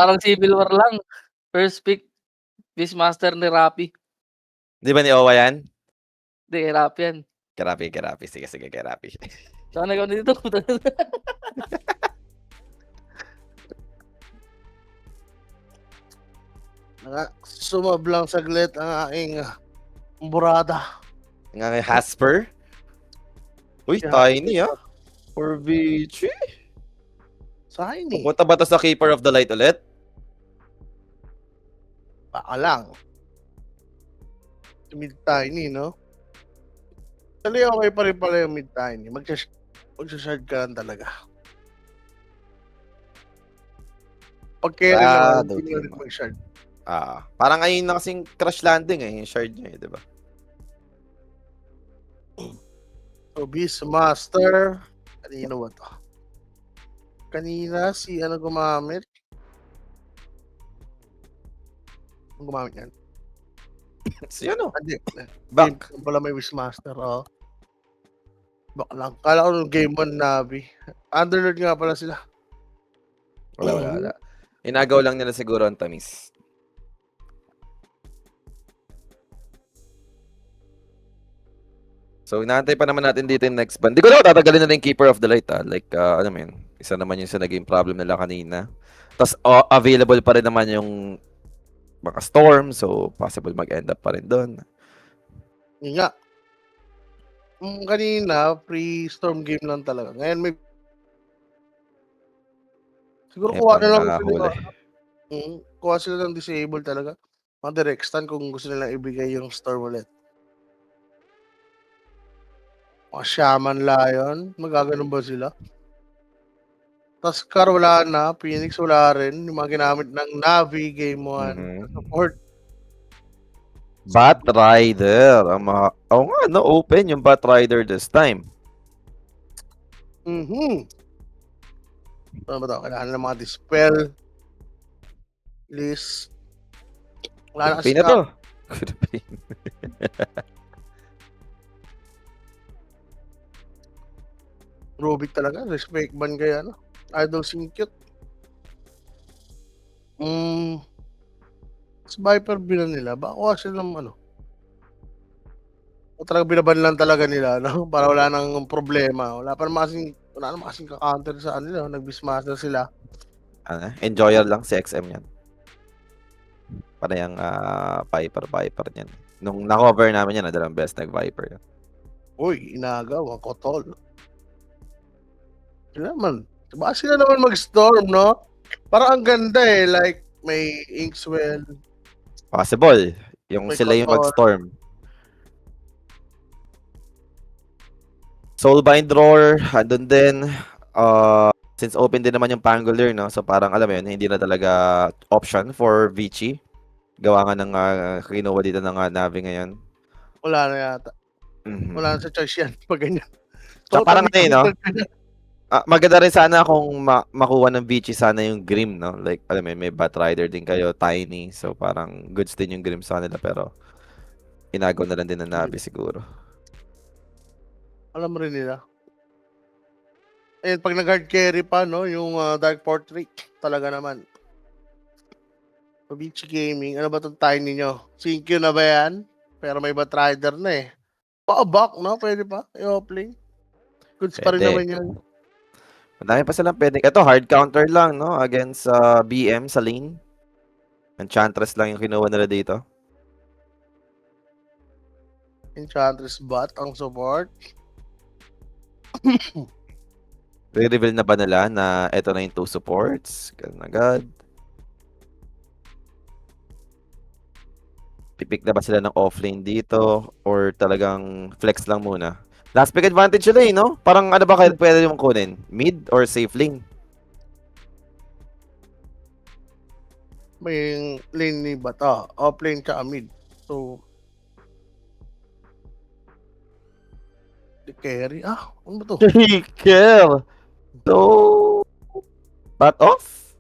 parang Civil War lang. First pick, Beastmaster ni Rapi. Di ba ni Owa yan? Hindi, kay Rapi yan. Kay Rapi. Sige, kay Rapi. Sana ikaw dito. Sumablang saglit ang aking burada. Nga Hasper. Uy, Yeah. Tiny For Vici. Tiny. Pupunta ba to sa Keeper of the Light ulit? Baka lang. Mid Tiny, no? Actually, okay pa rin pala yung mid Tiny. Magsashard ka lang talaga. Pag carry naman, hindi mo rin mag-shard. Parang ngayon na kasing crash landing yung shard niya di ba? So, Beastmaster. Kanino ba to? Kanina, si ano gumamit? Ang gumamit yan? Si ano? Hindi. Back. Game pala may Beastmaster, Back lang. Kala ko nung game 1 Navi. Underlord nga pala sila. Wala. Inagaw lang nila siguro ang tamis. So, inaantay pa naman natin dito yung next ban. Di ko na tatagalin na yung Keeper of the Light, Like, ano man, isa naman yung sa naging problem nila kanina. Tapos, available pa rin naman yung mga storm. So, possible mag-end up pa rin doon. Yun nga. Kanina, pre-storm game lang talaga. Ngayon may... Siguro kuha na lang sila. Kuha sila ng disable talaga. Mga direct stand kung gusto nilang ibigay yung storm ulit. Mga Shaman Lion, magaganon ba sila? Taskar wala na, Phoenix wala rin. Yung mga ginamit ng Navi Game 1 support. Bat Rider. Open yung Bat Rider this time. Ano ba ito? Kailangan ng mga dispel. List. Wala na kasi na to. Rubik talaga. Respect ban kaya, no? Idol Syncute. Sa Viper bilan nila. Baka sila ng o talaga binaban lang talaga nila, no? Para wala nang problema. Wala naman kasing ka-counter sa kanila. Nag-Beastmaster sila. Enjoyer lang si XM yan. Para yung Viper niyan. Nung na-cover namin yan, dalawang best nag-Viper yan. Uy, inagaw. Ang kotol. Sila naman. Baka sila naman mag-storm, no? Parang ang ganda like may Inkswell. Possible. Yung may sila yung Kotor. mag-storm. Soulbind Roar, andun din. Since open din naman yung Pangolier, no? So parang alam mo yun, hindi na talaga option for Vici. Gawa nga ng kinuha dito ng Navi ngayon. Wala na yata. Wala na sa choice yan pag ganyan. So parang no? Maganda rin sana kung makuha ng Vici sana yung Grim, no? Like, alam mo, may Bat Rider din kayo, Tiny. So, parang goods din yung Grim sa nila. Pero, inagaw na lang din ng Navi siguro. Alam rin nila. And pag nag-hard carry pa, no? Yung Dark Portrait, talaga naman. Vici Gaming, ano ba itong Tiny nyo? Syncue na ba yan? Pero may Bat Rider na eh. Back, no? Pwede pa? I-offlane. Goods pa rin naman yan. Madami pa silang pwedeng. Ito, hard counter lang, no? Against BM sa lane. Enchantress lang yung kinuha nila dito. Enchantress bot ang support. Re-reveal na ba nila na ito na yung 2 supports? Ganun agad. Pipick na ba sila ng offlane dito? Or talagang flex lang muna? Last pick advantage sila no? Parang ano ba pwede yung kunin? Mid or safe lane? May lane ni Bata. Offlane ka mid. So, carry. Ano ba to? Care. So, bat off?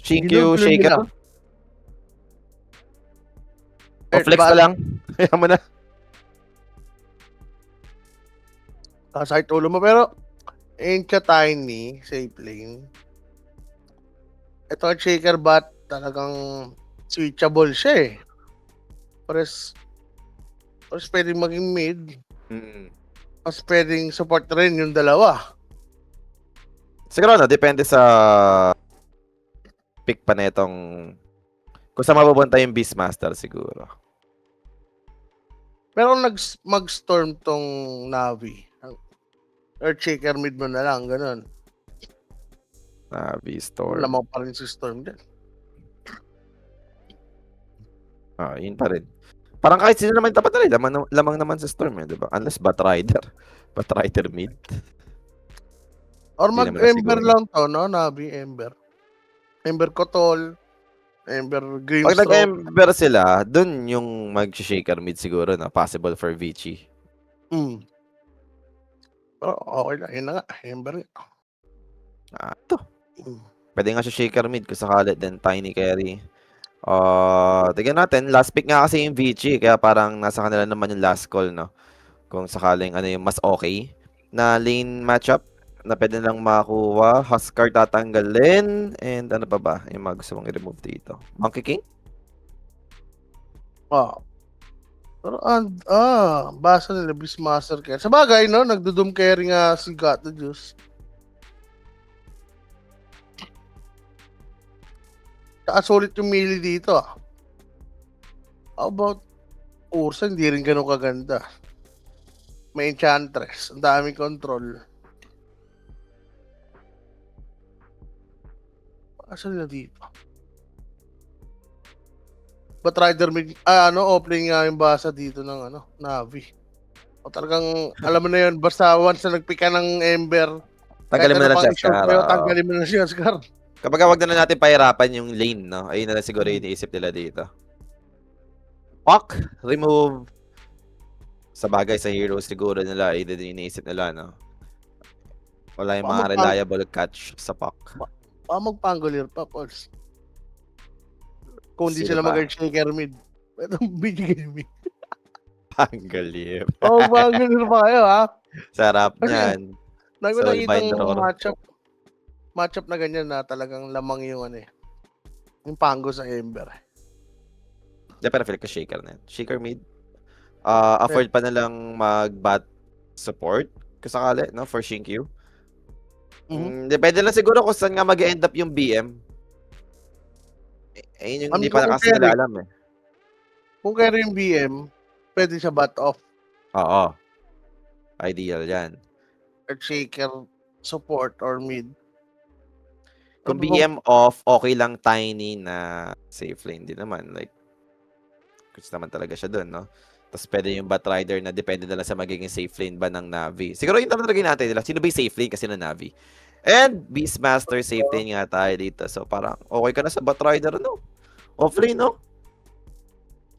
Shinkyu Shaker? O flex na lang? Kaya mo na. Kasahit ulo mo pero ain't ka Tiny, safe lane. ito ang shaker bot, talagang switchable siya eh. Pares pwedeng maging mid, Mm. mas pwedeng support rin yung dalawa. Siguro depende sa pick pa netong kung saan mapupunta yung Beastmaster siguro. Pero mag-storm tong Navi. Earthshaker mid mo na lang, ganun. Navi Storm. Lamang pa rin si Storm din. Yun pa rin. Parang kahit sino naman tapat na rin, lamang naman sa Storm eh, di ba? Unless Batrider. Batrider mid. Or Hindi naman mag-Ember siguro. lang to, no? Navi, Ember. Ember Kotol, Ember Pag Grimstroke. nag-Ember sila, dun yung mag-shaker mid siguro na possible for Vici. Pero okay lang, yun na nga, Ember nga. Ito. Pwede nga siya shaker mid kung sakali, then Tiny Carry. Tignan natin, last pick nga kasi yung Vici, kaya parang nasa kanila naman yung last call, no? Kung sakaling ano yung mas okay na lane matchup na pwede lang makakuha. Huskar tatanggalin. And ano pa ba yung mga gusto mong i-remove dito? Monkey King? Pero basa nila Beastmaster kaya. Sa bagay, no? Nagdudum carry nga si Got the Juice. Saka sulit yung melee dito. How about Ursa? Hindi rin ganun kaganda. May Enchantress. Ang daming control. Asan na dito? Batrider opening nga yung basa dito ng Navi. O talagang, alam mo na yun, basta once na nagpick ka ng Ember, Tanggalin mo na lang siya, Scar. Tanggalin mo na siya, Scar. Kapag wag na natin pahirapan yung lane, no? Ayun na lang siguro yung iniisip nila dito. Walk, remove. Sa bagay sa heroes siguro nila, ayun din yung iniisip nila, no? Wala yung mga reliable catch sa puck. Magpangolier pa, Pauls. Kung hindi Sino sila ba? mag-shaker mid. Pero bigay mid. Pangolier. Pangolier pa kayo, ha? Sarap Kasi, niyan. nakikita Binder ng or- matchup na ganyan na talagang lamang yung yung pango sa Ember. Hindi, pero feel ko shaker na yan. Shaker mid. Afford pa na lang mag-bat support kung sakali, no? For Shinkyu. Depende lang siguro kung saan nga mag-end up yung BM. Ayun yung hindi pa na kasi nila alam eh. Kung carry yung BM, pwede siya bat off. Oo. Ideal yan. Earthshaker support or mid. Kung BM off, okay lang Tiny na safe lane din naman. Like, gusto naman talaga siya dun, no? Tapos pwede yung Batrider na depende na lang sa magiging safe lane ba ng Navi. Siguro yung talaga natin nila. Sino ba yung safe lane kasi ng Navi? And Beastmaster safe lane nga tayo dito. So parang okay ka na sa Batrider, no? Off lane, no?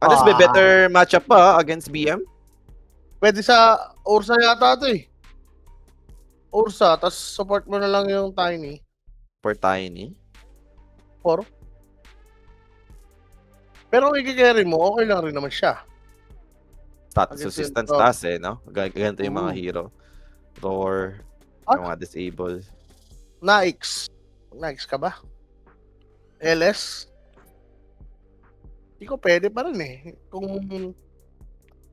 Unless may better matchup pa against BM. Pwede sa Ursa yata ito eh. Ursa, tapos support mo na lang yung Tiny. For Tiny. Pero kung i-carry mo, okay lang rin naman siya. Status resistance task eh, no? Ganito yung mga hero. Thor, yung mga disable. Naix ka ba? LS? Hindi ko pwede pa rin eh. Kung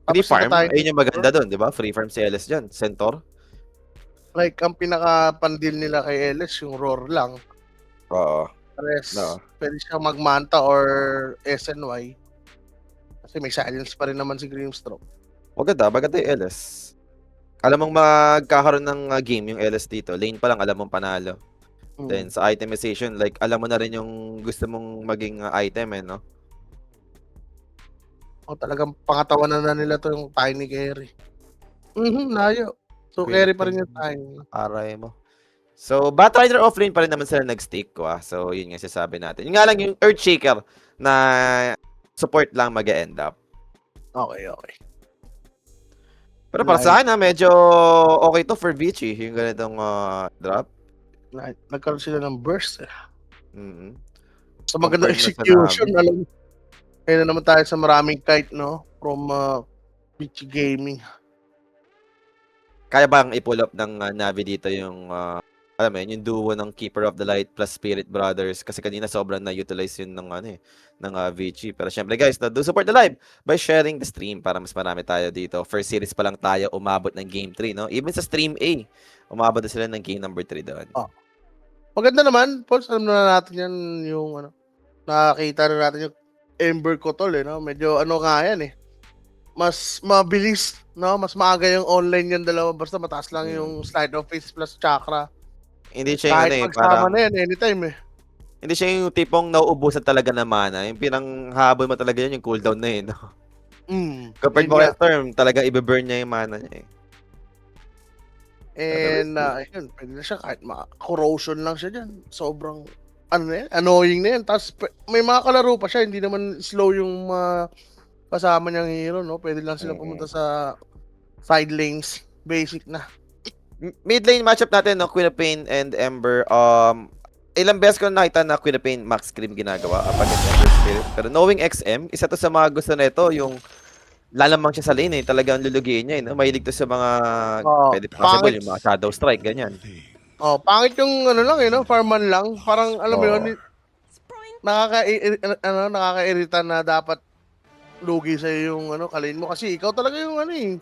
Free farm, ayun yung maganda doon, di ba? Free farm si LS dyan. Centaur. Like, ang pinaka-pandil nila kay LS, yung roar lang. Oo. Pwede siya magmanta or SNY. Kasi may silence pa rin naman si Grimstroke. Maganda yung LS. Alam mong magkakaroon ng game yung LS dito. Lane pa lang, alam mong panalo. Then sa itemization, like, alam mo na rin yung gusto mong maging item eh, no? O talagang pangatawanan na nila to yung Tiny carry. Layo. So, carry pa rin yung Tiny. Aray mo. So, Batrider offlane pa rin naman sila nag-stick ko. So, yun nga sasabi natin. Yung nga lang yung Earthshaker na support lang mag-end up. Okay. Pero para sa akin, medyo okay to for Vici. Yung ganitong drop. Nagkaroon sila ng burst eh. So, maganda Compared na sa execution. Alam mo. Kaya na naman tayo sa maraming kite, no? From Vici Gaming. Kaya bang i-pull up ng Navi dito yung alam mo yun, yung duo ng Keeper of the Light plus Spirit Brothers kasi kanina sobrang na-utilize yun ng Vici. Pero syempre guys, do support the live by sharing the stream para mas marami tayo dito. First series pa lang tayo umabot ng game 3, no? Even sa stream A, umabot na sila ng game number 3 doon. Maganda naman, Paul, alam na natin yan yung nakakita na natin yung Ember Kotol, no? Medyo nga yan eh. Mas mabilis, no? Mas maaga yung online yan dalawa, basta mataas lang yung slide of face plus chakra. Hindi siya Kahit yung magsama na yan, anytime eh. Hindi siya yung tipong nauubusan talaga ng mana. Yung pinanghabol mo talaga yan, yung cooldown na yun. No? Compared mo kay Storm, talaga i-burn niya yung mana niya eh. And, ayun, pwede na siya kahit corrosion lang siya dyan. Sobrang, annoying na yan. Tapos, may mga kalaro pa siya, hindi naman slow yung kasama niyang hero, no? Pwede lang sila pumunta sa side lanes. Basic na. Mid lane matchup natin, no? Queen of Pain and Ember. Ilang beses ko nakita na Queen of Pain max scream ginagawa against Ember Spirit. Pero knowing XM, isa to sa mga gusto nito yung lalamang siya sa lane eh. Talagang lulugiin niya eh. No? Mahilig to sa mga pwede possible yung mga Shadow Strike, ganyan. Pangit yung lang eh, no? Farman lang. Parang alam mo yun, nakakairita na dapat lugi sa yung kalin mo kasi ikaw talaga yung may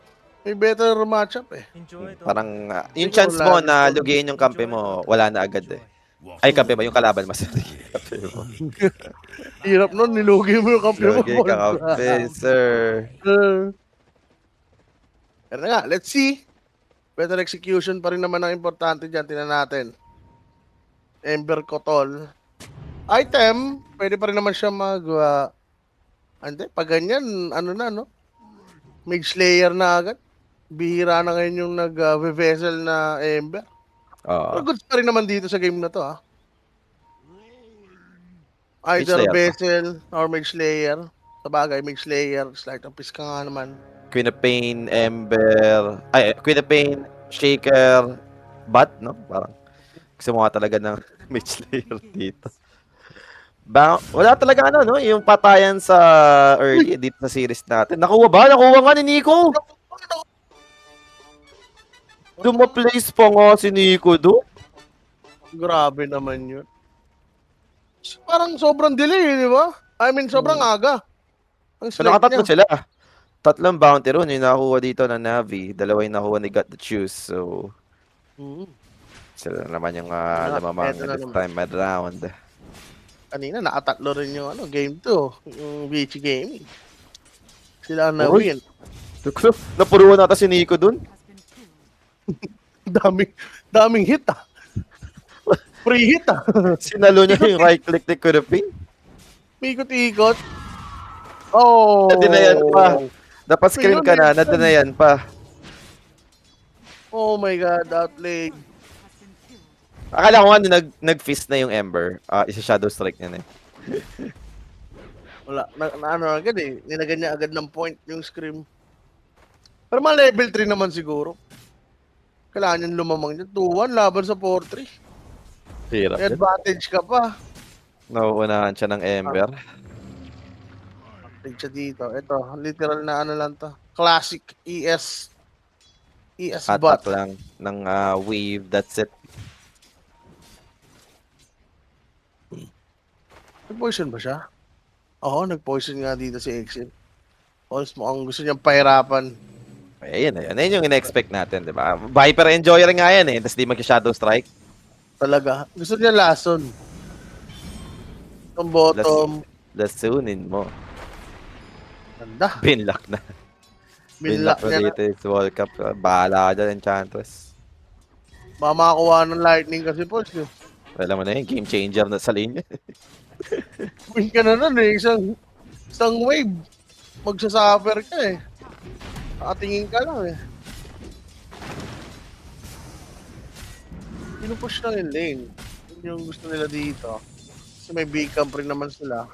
better matchup eh. Parang yung chance mo na lugiin yung kampe mo, wala na agad eh. Ay, kampe ba? Yung kalaban mas kampe mo. Hirap nun, nilugi mo yung kampe mo. Lugi ka kampe, sir. Pero nga, let's see. Better execution pa rin naman ang importante dyan. Tingnan natin. Ember Kotol. Item, pwede pa rin naman siya pag ganyan, no? Mage Slayer na agad. Bihira na ngayon yung nag-vessel na Ember. Pero goods pa rin naman dito sa game na to, ha? Either Vessel or Mage Slayer. Sabagay, Mage Slayer. Slight of Piss ka nga naman. Queen of Pain, Ember. Queen of Pain, Shaker, Bat, no? Parang gusto mo nga talaga ng Mage Slayer dito. Wala talaga no? Yung patayan sa early dito sa series natin. Nakuha ba? Nakuha nga ni Nico! Dumaplace pa nga si Nico do. Grabe naman yun. Parang sobrang delay, di ba? I mean, sobrang aga. Ang So, nakatatlo sila. Tatlong bounty rune yung nakuha dito ng Navi. Dalawa yung nakuha ni Got the Choose. So, sila naman yung lamamang this time round. Kanina, nakatatlo rin yung game 2. Yung Vici Gaming. Sila ang na-win. Napuruan nata si Nico dun. daming hit ah. Free hit ah. Sinalo niya yung right click ni Queen of Pain. Ikot-ikot. Oh. Nadinayan pa. Dapat scream ka na, nadinayan pa. Oh my God, outplayed. Akala ko nga nag-fist na yung Ember. Isa Shadow Strike niya eh. Wala, agad eh. Nilagyan niya agad ng point yung scream. Pero mga level 3 naman siguro. Kailangan niyang lumamang niya. 2-1 laban sa 4-3. Hirap. May advantage ka pa. Nauunahan siya ng Ember. Advantage siya dito. Ito, literal na lang to. Classic ES bot. Attack lang ng wave. That's it. Nag-poison ba siya? Oo, nag-poison nga dito si Exit. Almost mukhang gusto niyang pahirapan. Ayun. Ayun yung ina-expect natin, di ba? Viper Enjoyer nga yan eh. Tapos di mag-Shadow Strike. Talaga. Gusto niya lason. Ang bottom. Lasunin mo. Ganda. Binlock na. Binlock niya na. dito is World Cup. Bahala ka dyan, Enchantress. Baka makakuha ng lightning kasi po. Alam mo na yun, game changer na sa linya. Win ka na nun eh. Isang wave. Magsasuffer ka eh. Nakatingin ka lang eh. Pinupush lang yung lane. Yun yung gusto nila dito. Kasi may big camp rin naman sila.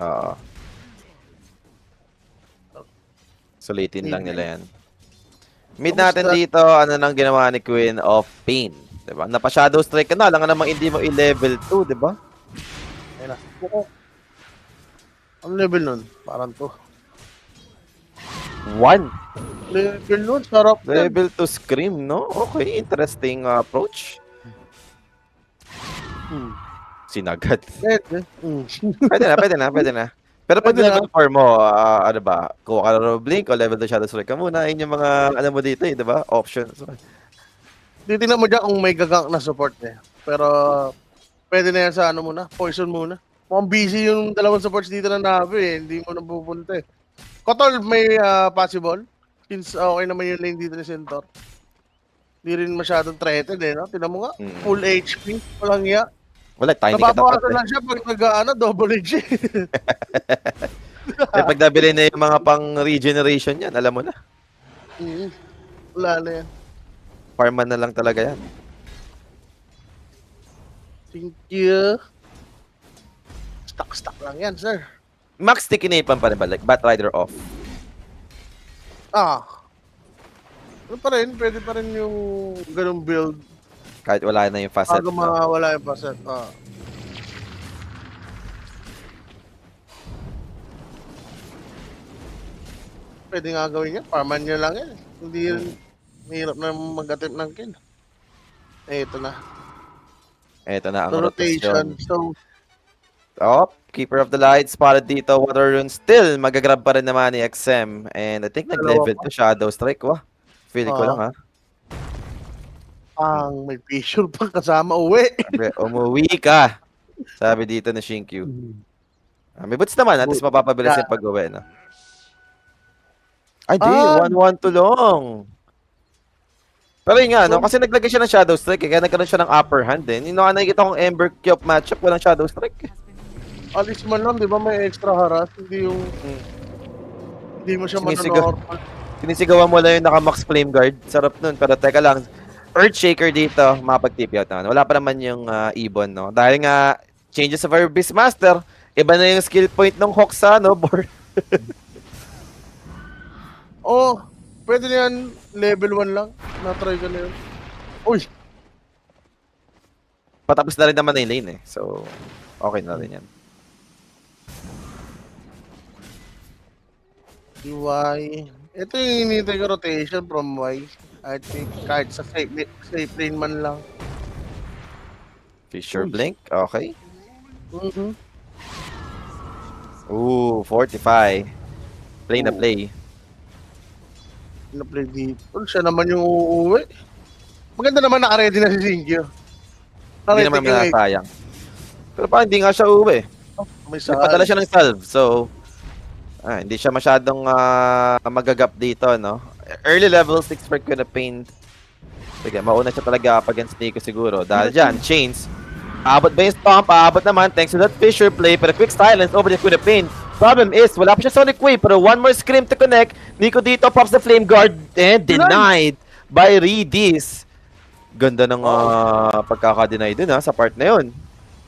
Oo. Sulitin lang nila yan. Mid natin dito, ano nang ginawa ni Queen of Pain. Diba? Napa-Shadow Strike ka na, lang namang hindi mo i-level 2, diba? Ayun na. Ang level nun? Parang to. 1. Level nun, sarap. Level 2 Scream, no? Okay, interesting approach. Sinagad. Pwede. Pwede na. Pero pag Pwede na. level 4 mo, ano ba, kuha ka na ng Blink o level 2 Shadow Strike ka muna. Yun yung mga, ano mo dito eh, di ba? Options. Titignan mo dyan kung may gagank na support eh. Pero, pwede na yan sa ano muna, poison muna. Mukhang busy yung dalawang supports dito na Navi eh. Hindi mo na pupunta eh. Kotol, may possible? Since okay naman yung lane dito ni Centaur. Hindi rin masyadong threatened eh, no? Tinan mo nga, full HP, walang iya. Wala, tiny ka Nababawasan tapat eh. lang siya pag double HP. Eh, pag nabili na yung mga pang regeneration yan, alam mo na. Wala na yan. Farman na lang talaga yan. Thank you. Stuck lang yan, sir. Max Tikinapan pa rin ba? Like, Batrider off. Ano pa rin, pwede pa rin yung ganung build. Kahit wala na yung facet. Bago mawala yung facet. Pwede nga gawin yan. Farman nyo lang yan. Hindi rin mahirap na mag-attempt ng kill. Ito na. Ito na ang The rotation. rotation. So, Oh, Keeper of the Light spotted dito. Water Rune still magagrab pa rin naman ni XM. And I think nag-level to Shadow Strike. Wah, feeling ko lang ha. ang may picture pa kasama uwi. Sabi, umuwi ka. Sabi dito na Shinkyu. May boots naman. At least mapapabilis yung pag-uwi. No? Ay, di. 1-1 to long. Pero yun nga, no? Kasi naglagay siya ng Shadow Strike. Kaya nagkaroon siya ng upper hand din. Yung nakikita kong Ember Kyop matchup, walang Shadow Strike. Alis man lang, di ba may extra harass? Hindi yung... Hindi mo siya manonormal. Sinisigawan mo lang yung naka-max flame guard. Sarap nun. Pero teka lang, Earthshaker dito, mapag-tip out naman. Wala pa naman yung Ibon, no? Dahil nga, changes of our Beastmaster, iba na yung skill point ng Hawk sa, no? Board. Pwede na yan, level 1 lang. Na-try ka na yun. Uy! Patapos na rin naman na yung lane, eh. So, okay na rin yan. Y. Ito yung hinihintay ko rotation from Y. I think kahit sa safe lane man lang. Fisher Blink, okay. Mm-hmm. Ooh, Fortify. Play na play. Na-play dito. Siya naman yung uuwi. Maganda naman naka-ready na si Singyo. Hindi naman masayang. Pero parang hindi nga siya uwi. May saan. Nagpadala siya ng salve, so hindi siya masyadong magagap dito, no? Early level 6 for Queen of Pain. Sige, mauna siya talaga up against Nico siguro. Dahil dyan, Chains. Aabot ba yung Stomp? Aabot naman, thanks to that Fisher play. Pero quick silence over the Queen of Pain. Problem is, wala pa siya Sonic Wave, pero one more Scream to connect. Nico dito pops the Flame Guard and denied by Redis. Ganda ng pagkaka-deny dun sa part na yun.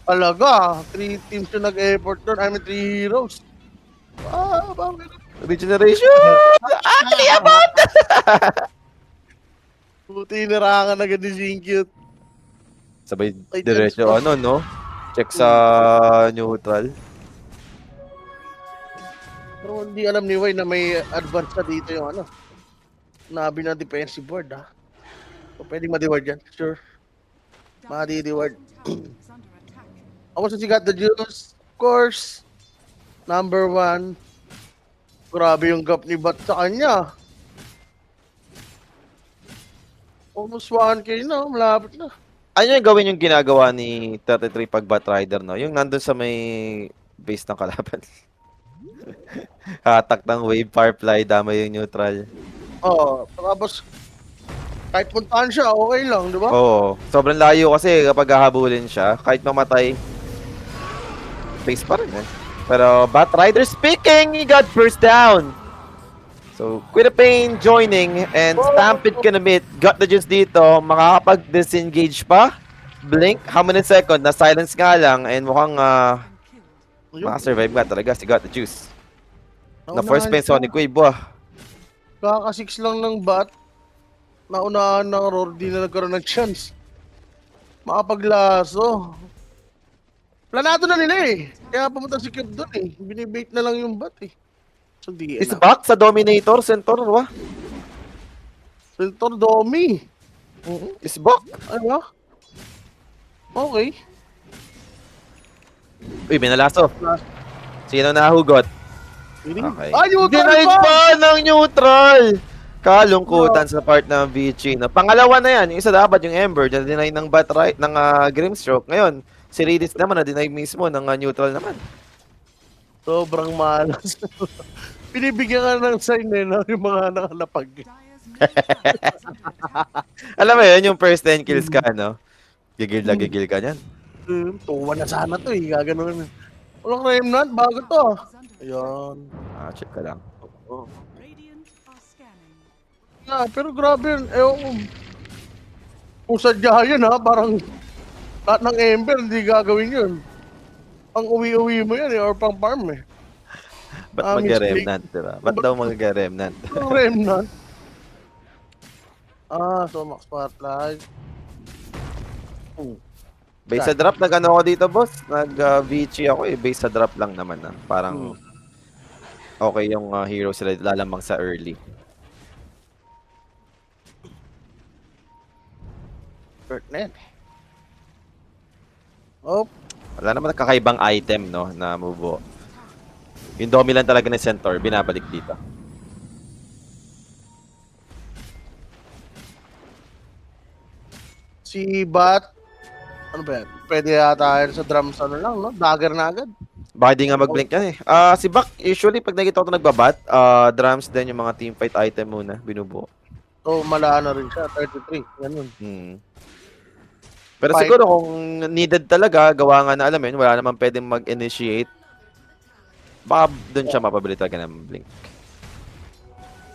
Talaga, 3 teams yung nag-effort doon. I mean, 3 heroes. Regeneration! Liabot! Buti narangan agad ni Singyo. Sabay diretso, no? Check sa neutral. Pero hindi alam ni Way na may advance na dito yung Nabi na defensive board, So, pwedeng ma-reward yan. Sure. Ma-reward. Ako sa Got the Juice, of course. Number 1. Grabe yung gap ni Bat sa kanya. Almost 1K na, malapit na. Ano yung gawin yung ginagawa ni 33 pag Batrider, no? Yung nandun sa may base ng kalaban. Hatak ng wave, firefly, damay yung neutral. Tapos kahit puntahan siya, okay lang, di ba? Oo. Sobrang layo kasi kapag hahabulin siya, kahit mamatay, face pa rin eh. Pero Batrider speaking, he got first down. So, Queen of Pain joining and Stampede Kinamit got the juice dito. Makakapag-disengage pa. Blink, how many second? Na-silence nga lang and mukhang makasurvive nga talaga si Got the Juice. Na first pain Sonic Wave, Kaka-6 lang ng Bat. Naunahan ng Roar, di na nagkaroon ng chance. Makapaglaso. Planado na nila eh. Kaya pumunta si Kip doon eh. Binibait na lang yung Bat eh. So di Is back sa Dominator, Centaur, ba? Centaur Domi. Is back. Ano? Okay. Uy, binalaso. Sino nahugot? Okay. Okay. Ay, yung Denied pa ng neutral! Kalungkutan sa part ng Vichy. No? Pangalawa na yan. Yung isa dapat yung Ember. Na-deny ng Batright, ng Grimstroke. Ngayon, si Redis naman na-deny mismo ng neutral naman. Sobrang malas. Binibigyan ka ng sign eh, no? Yung mga nakalapag. Alam mo yun, yung first 10 kills ka, no? Gigil na gigil ka niyan. Tuwa na sana to eh. Gaganon. Walang remnant, bago to. Ayan. Check ka lang. Oh. Pero grabe yun. Ewan ko. Kung sadya yun ha, parang lahat ng Ember hindi gagawin yun. Pang uwi-uwi mo yan eh, or pang farm eh. Ba't mag-remnant, diba? Ba't daw mag-remnant? Remnant? So max spotlight. Base sa drop, nag-ano ako dito, boss? Nag-Vichy ako eh. Base sa drop lang naman. Parang okay yung hero sila lalamang sa early. Pertinent. Oh, Wala naman kakaibang item, no, na mubo. Yung domi lang talaga ng Centaur, binabalik dito. si Bat. Ano ba yan? Pwede yata yan sa drums ano lang, no? Dagger na agad. Baka di nga mag-blink yan eh. Si Bak, usually pag nakikita ko ito nagbabat, drums din yung mga teamfight item muna, binubuo. So, malaan na rin siya. 33. Ganun. Pero Five. siguro kung needed talaga, gawa nga na alam yun, wala naman pwedeng mag-initiate. Baka doon siya mapabili talaga ng blink.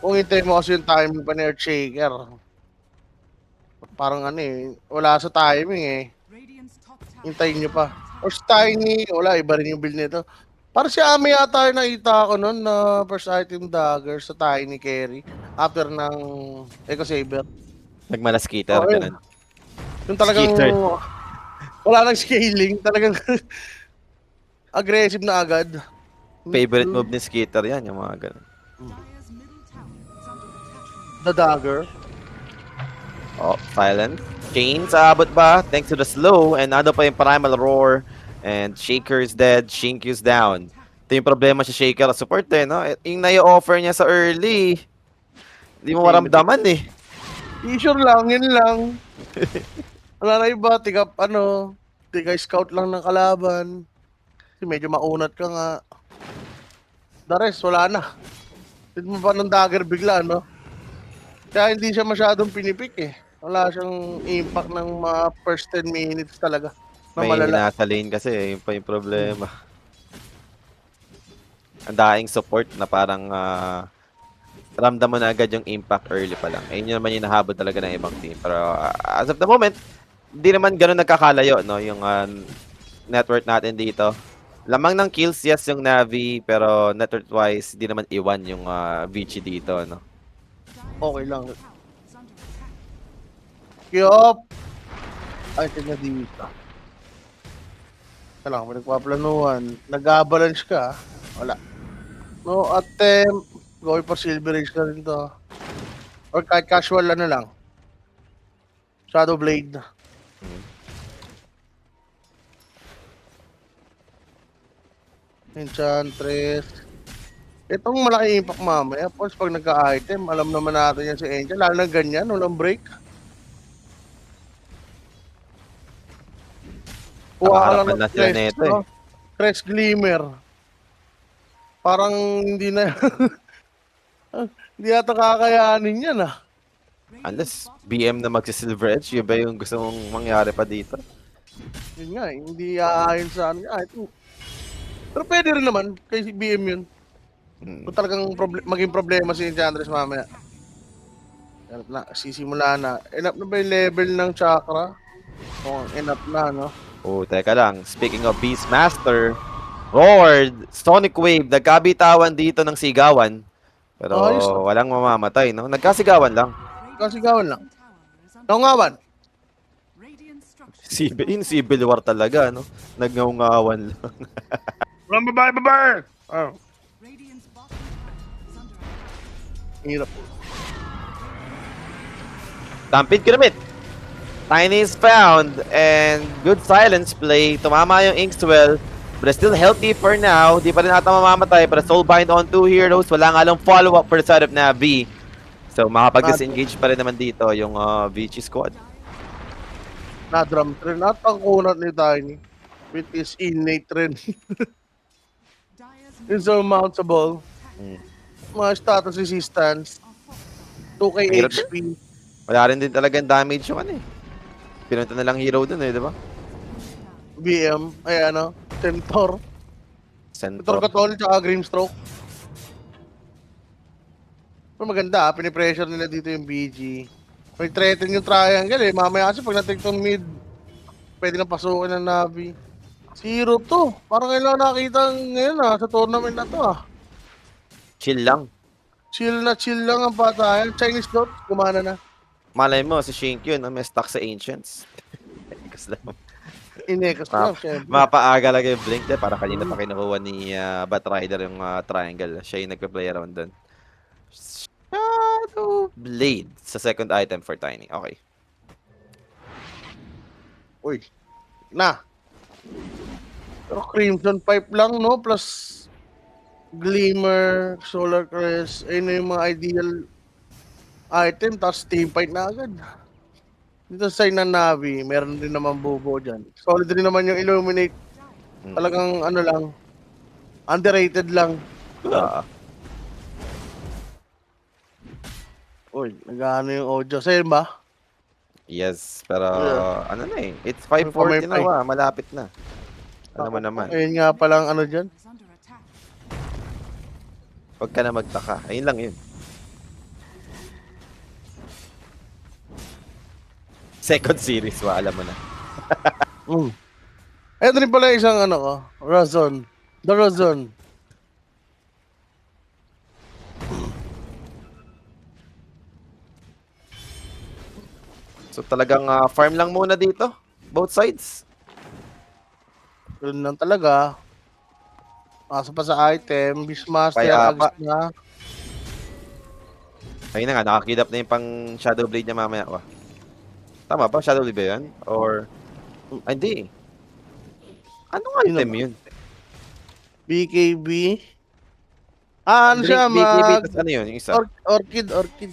Kung hintay mo kasi yung timing pa ni Earthshaker. Parang ano eh, wala sa timing eh. Hintayin nyo pa. Or si Tiny, wala, iba rin yung build nito. Parang si Ame yata yung nakita ko nun na first item dagger sa Tiny carry. After ng Echo Saber. Nagmalaskitter, Okay. ganun. Yung talagang Skitter. wala nang scaling. Talagang aggressive na agad. Favorite move ni Skitter yan, yung mga ganun. The dagger. Oh, silent. Chains, aabot ba? Thanks to the slow. And ano pa yung Primal Roar. And Shaker is dead. Shinkyo's down. Ito yung problema sa Shaker. Support eh, no? Yung nai-offer niya sa early. Hindi mo maramdaman eh. I-sure lang, yun lang. Wala na iba, tiga scout lang ng kalaban. Kasi medyo maunat ka nga. The rest, wala na. Hindi mo pa ng dagger bigla, no? Kaya hindi siya masyadong pinipik eh. Wala siyang impact ng mga first 10 minutes talaga. Na May malala. nasa lane kasi, yun pa yung problema. Ang daing support na parang ramdam mo na agad yung impact early pa lang. Ayun yun naman yung nahabol talaga ng ibang team. Pero as of the moment, hindi naman ganun nagkakalayo, no? Yung network natin dito. Lamang ng kills, yes, yung Navi, pero network-wise, hindi naman iwan yung Vichy dito, no? Okay lang. Yup! Ay, tignan dito. Kailangan mo nagpaplanuhan. Nag-balance ka. Wala. No attempt. Going for silver age na rin to. Or kahit casual ano lang. Shadow Blade. Enchantress. Itong malaki impact mamaya. Pulse pag nagka-item, alam naman natin yan si Angel. Lalo na ganyan, walang break. Kuha ka lang Nakaharapan na sila nito eh. Crest Glimmer. Parang hindi na hindi yata kakayanin yan ah. Unless BM na magsi-silver edge, yun ba yung gusto mong mangyari pa dito? Yun nga, hindi aayon sa ano. Pero pwede rin naman, kay si BM yun. Kung talagang maging problema si Enchantress mamaya. Enough na, sisimula na. Enough na ba yung level ng chakra? Oh, enough na, no? Oh, teka lang. Speaking of Beastmaster, Lord, Sonic Wave, nagkabitawan dito ng sigawan. Pero Ayos na. walang mamamatay, no? Nagkasigawan lang. Kasigawan lang. Naungawan. Civil War talaga, no? Nagngaungawan lang. Walang babae! Oh. Hirap. Stampede Pyramid. Tiny is found and good silence play. Tumama yung Inkswell. But still healthy for now. Di pa rin ata mamamatay. Pero Soulbind on 2 heroes. Wala nga lang follow-up for the side of Navi. So makapag-disengage pa rin naman dito yung Vici squad. Na drum trend at ang kunat ni Tiny with his innate trend. Insurmountable. Mga status resistance. 2k Mahirap HP. Wala rin din talagang damage yung ano eh. Pinunta na lang hero dun eh, di ba? BM. Ay ano. Centaur. Centaur Centaur. Catholic tsaka Grimstroke. Pero maganda, pinipressure nila dito yung BG. May threaten yung triangle eh. Mamaya kasi pag natik tong mid, pwede na pasukin ng Navi. 0-2. Parang kailangan nakita ngayon sa tournament na to Chill lang. Chill lang ang patayan. Chinese dot, kumana na. Malay mo, si Shinkyo, no, may stuck sa Ancients. Ikas lang. Inekas lang, syempre. Mapaaga lang yung blink de para kanina pa kinukuha ni Batrider yung triangle. Siya yung nagpe-play around dun. Shadow Blade sa second item for Tiny. Okay. Uy. Na. Pero Crimson Pipe lang, no? Plus Glimmer, Solar Crest. Ayun na yung mga ideal item. Tapos team fight na agad. Dito sa side ng Navi, meron din naman bubo dyan. Solid din naman yung Illuminate. Talagang ano lang, underrated lang. Uy, nag-ano yung audio. Sa'yo ba? Yes, pero ano na eh. It's May 5:40 na pay. malapit na. Alam mo naman. Ayun nga palang ano dyan. Huwag ka na magtaka. Ayun lang yun. Second series, alam mo na. Ayun rin pala isang ano ko, Razon. The Razon. So talagang farm lang muna dito. Both sides. Yun lang talaga. Pasa pa sa item, Beastmaster, Kaya agos pa. na. Ayun na nga, nakakidap na yung pang Shadow Blade niya mamaya. Tama ba? Shadow Blade ba yun? Or... Ay, hindi. Anong item yun? BKB. Ano siya, BKB, tas ano yun? Yung isa? Orchid. Orchid.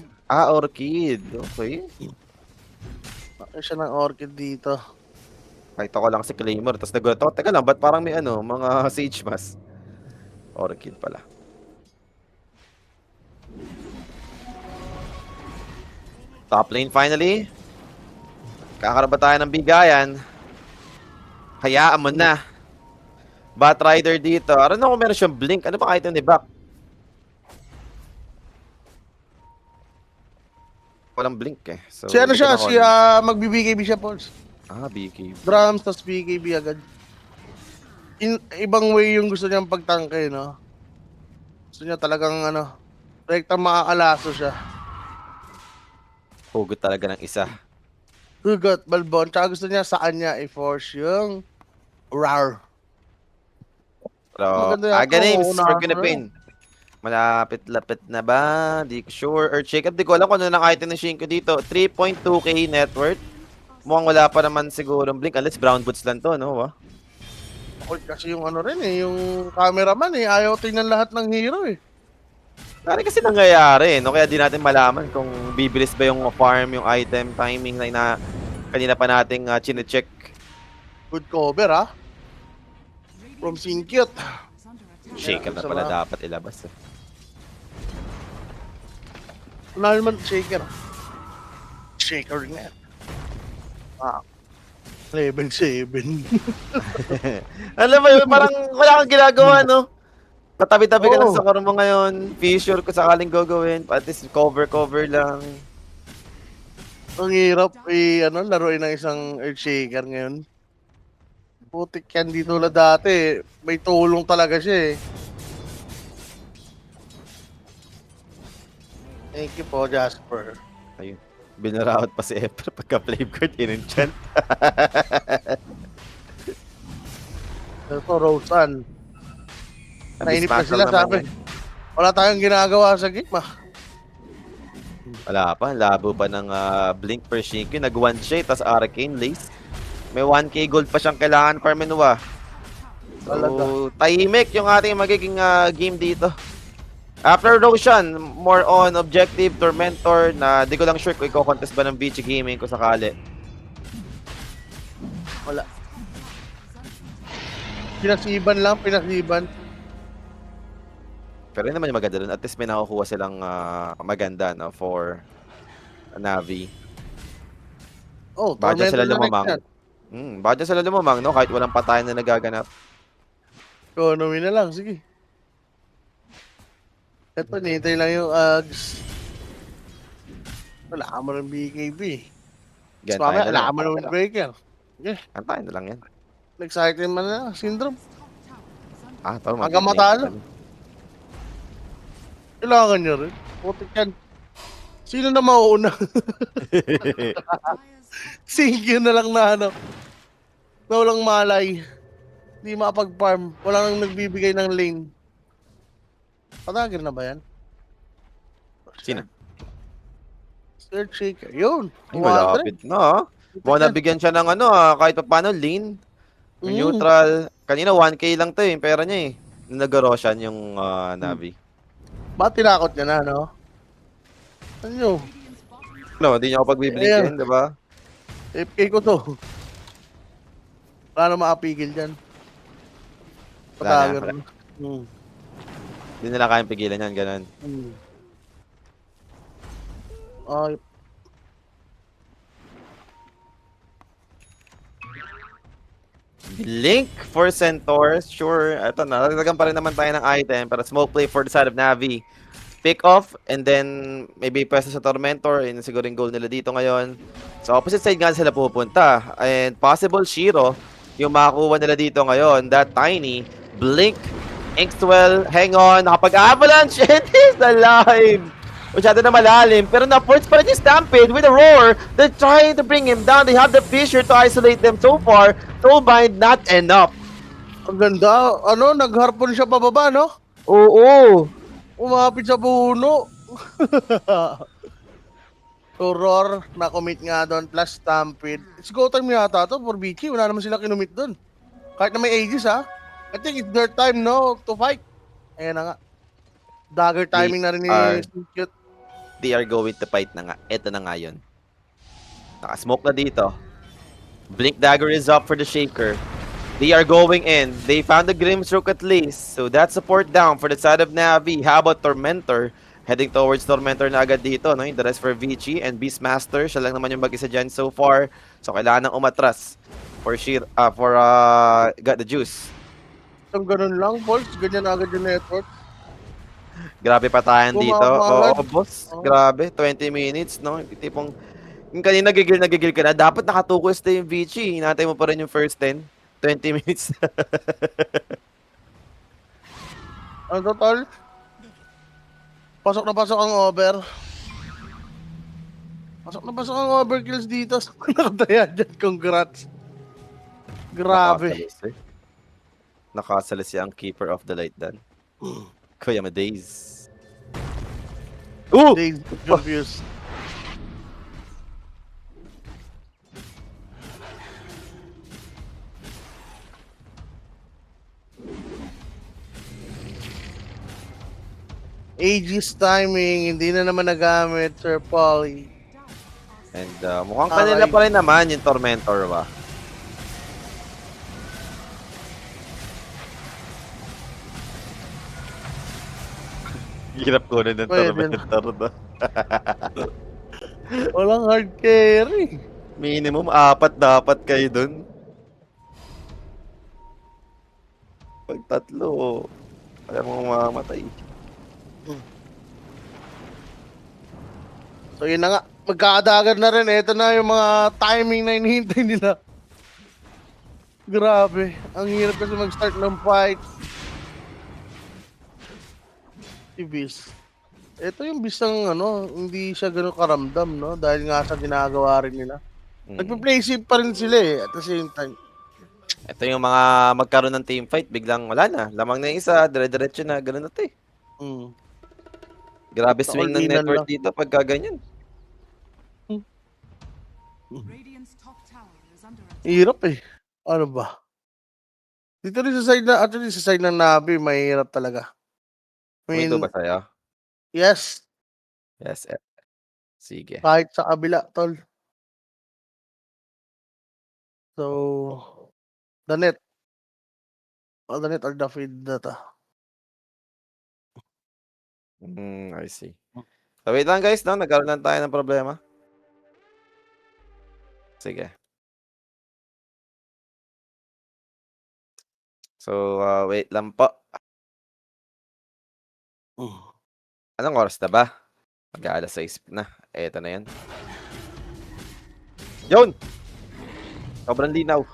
Okay. Ano siya ng Orchid dito? Kahit ako lang si Claymore. Tapos nagulat ako, teka lang, ba't parang may mga Sage Mask? Orchid pala. Top lane finally. Kakaroon ba tayo ng bigayan? Hayaan mo na. Batrider dito. I don't know kung meron siyang blink. Ano ba item ni Bak? Walang blink eh. So, Si ano hindi siya, ko si na- magbi-BKB siya, Pauls. BKB. Drums, tas BKB agad. Ibang way yung gusto niyang pagtangke, no? Gusto niya talagang direktang makakalaso siya. Hugot talaga ng isa. Hugot, Balbon. Tsaka gusto niya saan niya i-force yung RAR. Pero, Maganda yata, aga names unahan for ko na Gunapin. Malapit-lapit na ba? Di ko sure. Or check up. Di ko alam kung ano ng item ng Shinko dito. 3.2k net worth. Mukhang wala pa naman siguro blink. Unless brown boots lang to, no? Kasi yung yung cameraman ayaw tingnan lahat ng hero Kaya kasi nangyayari, no? Kaya di natin malaman kung bibilis ba yung farm, yung item, timing na kanina pa nating chine-check. Good cover, From Sinkyot. Shaker na pala dapat ilabas. Wala naman shaker. Shaker nga. Level 7. Alam mo yun, parang wala kang ginagawa, no? Tatabi-tabi ka lang Oo. sa karo mo ngayon. Fissure ko sakaling gagawin. At least cover lang. Ang hirap laruin ng isang Earthshaker ngayon. Putik yan di tulad dati. May tulong talaga siya Thank you po, Jasper. Ayun. Binaraot pa si Efra pagka-flame card in-enchant. Ito, Roseanne. Nainip na Dismantle sila, naman sabi. yan. Wala tayong ginagawa sa game, Wala pa. Labo pa ng Blink per Shinky. Nag-1 siya, tas Arcane Lace. May 1k gold pa siyang kailangan, Carmenua. Talaga. So, tahimik yung ating magiging game dito. After Roshan, more on objective, Tormentor, na di ko lang sure kung i-contest ba ng Vici Gaming kung sakali. Wala. Pinasiban lang, pinasiban. Pero yun naman yung maganda dun. At least may nakukuha silang maganda no, for Navi. Oh, Baka dyan Tormentor sila na lumamang. next Baka dyan sila lumamang, no? Kahit walang patayan na nagaganap. Economy na lang, sige. Ito, nihintay lang yung Ags. Wala ka mo ng BKB. Ganyan Mas tayo mamaya, na wala lang. ka mo ng Windbreaker. Antayin na lang yan. Excited man na, syndrome. Tama. Hanggang matalo. Kailangan nyo rin. Putik yan. Sino na mauuna? Sige na lang na ano. Na walang malay. Hindi makapag-farm. Walang nagbibigay ng lane. Patagir na ba yan? Sino? Third shaker. Yun. Ay, malapit na. Mukhang nabigyan siya ng kahit pa paano, lean. Mm. Neutral. Kanina 1k lang to yung pera niya eh. Nung nag-Roshan yung Navi. Ba't tinakot niya na, no? Ano? No, hindi niya ako pagbibigyan, di ba? FK ko to. Wala na makapigil dyan. Patagir Wala na. Hmm. Hindi nila kayang pigilan yan, ganun. Hmm. Ay, Link for Centaurs. Sure, eto na. Nagdagan pa rin naman tayo ng item. Pero smoke play for the side of Navi. Pick off, and then maybe pwesto sa Tormentor. Yun siguro yung goal nila dito ngayon. So opposite side nga sila pupunta. And possible Shiro yung makakuha nila dito ngayon. That Tiny. Blink. Inkswell. Hang on. Nakapag-avalanche. And he's alive. Masyado na malalim. Pero na-force pa rin yung Stampede with a roar. They're trying to bring him down. They have the Fissure to isolate them so far. Soulbind, not enough. ang ganda. Ano, nagharpon siya pababa, no? Oo. Umapit sa puno. So, Roar, na-commit nga doon, plus Stampede. It's go time yata to for BK. Wala naman sila kinumit doon. Kahit na may Aegis, ha? I think it's their time, no, to fight. Ayan na nga. Dagger timing na rin ni are- Cute. They are going to fight na nga. Ito na nga yun. Naka-smoke na dito. Blink Dagger is up for the Shaker. They are going in. They found the Grimstroke at least. So that's support down for the side of Navi. How about Tormentor? Heading towards Tormentor na agad dito. No? The rest for Vici and Beastmaster. Siya lang naman yung mag-isa dyan so far. So kailangan ng umatras for Got the Juice. Ang ganun lang, Paul. Ganyan agad yung network. Grabe patayan dito. Bumabagad. Oo, boss. Oo. Grabe. 20 minutes, no? Tipong, yung kanina nagigil ka na, dapat nakatukos na yung Vici. Hinatay mo pa rin yung first 10. 20 minutes. Ano to, Tol? Pasok na pasok ang over. Pasok na pasok ang overkills dito. Sa nakataya dyan. Congrats. Grabe. Nakasalis ang Keeper of the Light dan. Kuya Madays. Ooh! Days confused. Aegis timing, hindi na naman nagamit, Sir Polly. And mukhang kanila pa rin naman yung Tormentor ba? Hirap ko na ng Pwede Tormentor na. Walang hard carry. Minimum 4 dapat kayo dun. Pag 3, alam mo mamamatay. So yun na nga, magkakadagan na rin. Ito na yung mga timing na hinihintay nila. Grabe, ang hirap kasi mag-start ng fight. Si Beast. Ito yung Beast ng hindi siya gano'ng karamdam, no? Dahil nga sa ginagawa rin nila. Nagpe-play safe pa rin sila at the same time. Ito yung mga magkaroon ng team fight, biglang wala na. Lamang na yung isa, dire-diretso na, gano'n na ito eh. Mm. Grabe swing ng All-inan network lang. dito pagka ganyan. Radiant's top tower is under attack. Hirap eh. Ano ba? Dito rin sa side na, actually sa side ng Navi, mahirap talaga. I Kung ito mean, ba sa'yo? yes, Yes, sige. kahit sa kabila, tol. So, the net. The net or the feed data. I see. So wait lang guys, no? Nagkaroon lang tayo ng problema. Sige. So, wait lang po. Anong oras na ba? Mag-aalas 6 na. Eto na yan. Yun! Sobrang linaw.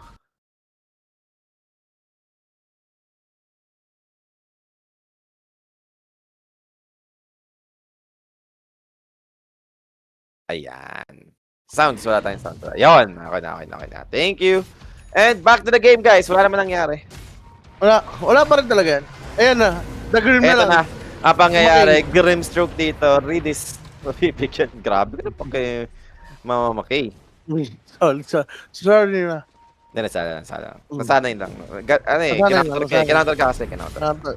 Ayan. Sounds, wala tayong sound. Ayun, okay na. Thank you. And back to the game, guys. Wala naman nangyari. Wala pa rin talaga yan. Ayan na, the grim na Eto lang. na. Ang pangyayari, grim stroke dito. Redis. Mapipigyan. Grabe na pa kayo mamamakay. Sorry na. Hindi, nasala. Nasanay lang. Ano eh, Nasanay lang. kinounter ka kasi, kinounter.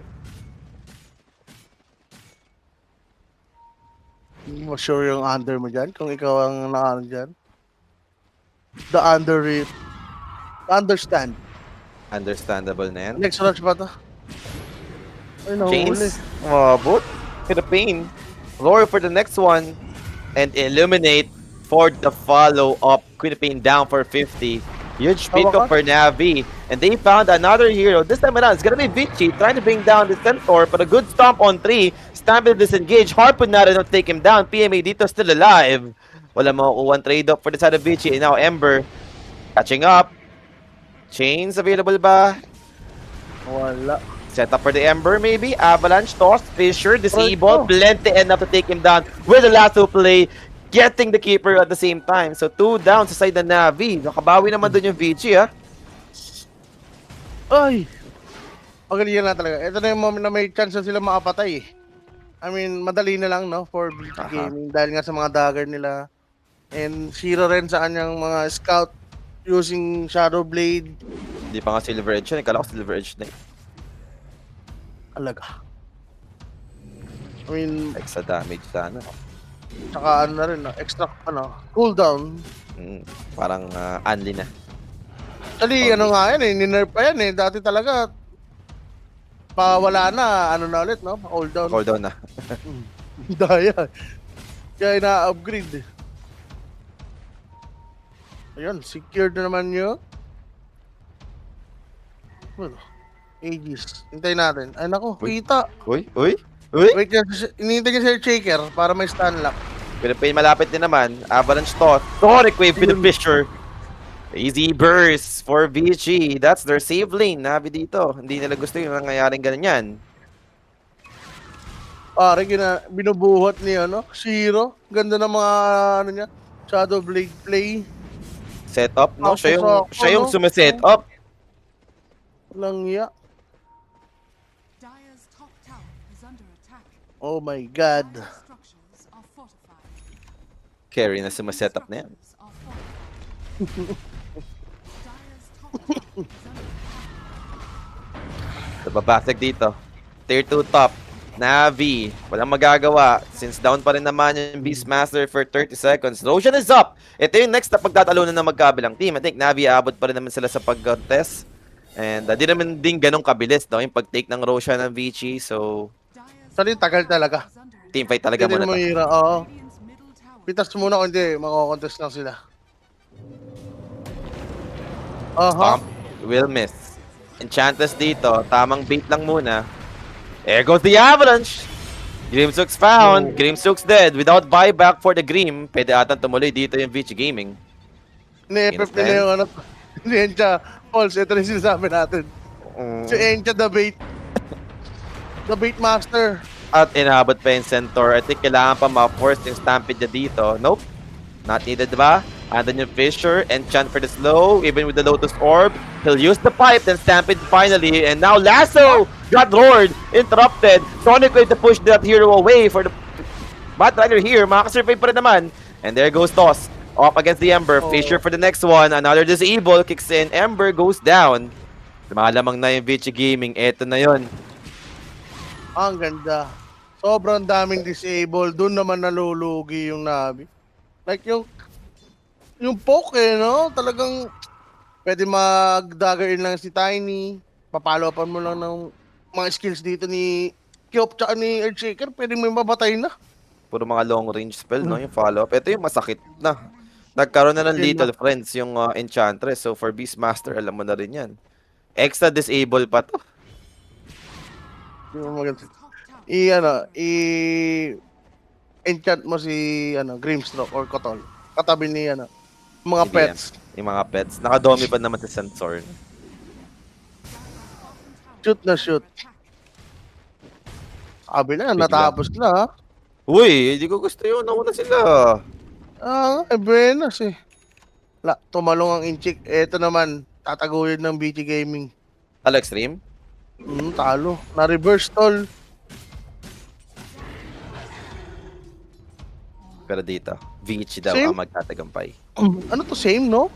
Hindi mo sure yung under mo dyan, kung ikaw ang nakaano dyan. The under it. Understand. Understandable na yan. Next rush pa to. Ay, nahuli. Chains. Mabot. To the pain. Roar for the next one. And illuminate for the follow-up. Queen of Pain down for 50. Huge pick up for Navi. And they found another hero. This time around, it's gonna be Vici trying to bring down the Centaur, but a good stomp on 3. Stampede disengage. Harpoon na rin don't take him down. PMA dito still alive. Wala makukuha trade up for the side of Vici. And now Ember catching up. Chains available ba? Wala. Set up for the Ember maybe. Avalanche toss. Fisher Oh. disable. Plenty enough to take him down with the lasso play. Getting the keeper at the same time. So 2 down sa side ng Navi. Nakabawi naman doon yung Vici ha. Ay! Pagalingan na talaga. Ito na yung moment na may chance na sila makapatay eh. I mean, madali na lang, no? For BT Gaming. Dahil nga sa mga dagger nila. And zero rin sa kanyang mga scout using Shadow Blade. Hindi pa nga Silver Edge yun. Kala ko Silver Edge na yun. Alaga. I mean, Extra damage sana. tsaka ano na rin, no? Extra, cooldown. Parang unli na. Actually, ano nga yan eh, ninerf pa yan eh. Dati talaga, wala na, ano na ulit, no? Cooldown. Cooldown na. Daya. Kaya ina-upgrade. Ayun, secured na naman yun. Well, Aegis. Hintayin natin. Ay nako, kita. Uy! Wait, inihintay niya si Shaker para may stun lock. Philippine malapit din naman. Avalanche toss. Sonic Wave with the Fisher. Easy burst for Vici. That's their save lane. Navi dito. Hindi nila gusto yung nangyayaring ganyan. Pare, binubuhat niya, Zero. Ganda ng mga, niya. Shadow Blade play. Set up, no? Siya yung no? sumiset up. Langya. Dire's top tower is under attack. Oh my God. Dire's structures are fortified. Carry na sumiset up na yan. Dire's top tower is under attack. Nababasag dito. Tier 2 top. Navi. Walang magagawa. Since down pa rin naman yung Beastmaster for 30 seconds. Roshan is up. Ito yung next na pagtatalunan ng magkabilang team. I think Navi aabot pa rin naman sila sa pag-contest. And di naman din ganong kabilis daw yung pag-take ng Roshan ng Vici. So, Actually, tagal talaga. team fight talaga Hindi muna mo to. hira. Oo. Pitas muna kung hindi, makakontest lang sila. Stomp. Will miss. Enchantress dito. Tamang bait lang muna. There goes the Avalanche. Grimsook's found. Grimsook's dead. Without buyback for the Grim, pwede atang tumuloy dito yung Vici Gaming. Ni-FF nila yung ni Encha. False, ito rin sinasabi natin. Si Encha the bait. The bait master. At inabot pa yung Centaur. I think kailangan pa ma-force yung Stampede niya dito. Nope. Not needed ba? Andun yung Fisher. Enchant for the slow. Even with the Lotus Orb. He'll use the pipe. Then Stampede finally. And now Lasso got roared. Interrupted. Sonic Wave to push that hero away for the Batrider here. Makakasurvive pa rin naman. And there goes Toss. Up against the Ember. Fisher for the next one. Another disable. Kicks in. Ember goes down. Malamang na yung VG Gaming. Eto na yon. Ang ganda. Sobrang daming disable. Doon naman nalulugi yung Navi. Like yung poke no? Talagang pwede mag-dagger in lang si Tiny. Papalo-upan mo lang ng mga skills dito ni Kyop tsaka ni Earthshaker. Pwede mo yung mabatay na. Puro mga long range spell, no? Yung follow-up. Ito yung masakit na. Nagkaroon na ng Yun Little Friends yung Enchantress. So for Beastmaster, alam mo na rin yan. Extra disable pa to. Di ba maganda? Top tower Enchant mo si Grimstroke or Kotol. Katabi ni mga Si pets. Yung mga pets. Nakadomi pa naman si Sensor. Shoot na shoot. Sabi na, Bigla. natapos na ha. Uy, hindi ko gusto yun. Nauna sila. Buenas eh. Tumalong ang Inchik. Eto naman, tataguyod ng BT Gaming. Alex Stream? Talo. Na-reverse tol. Pero dito, Vici daw Same. ang magtatagumpay. Ano to, same no?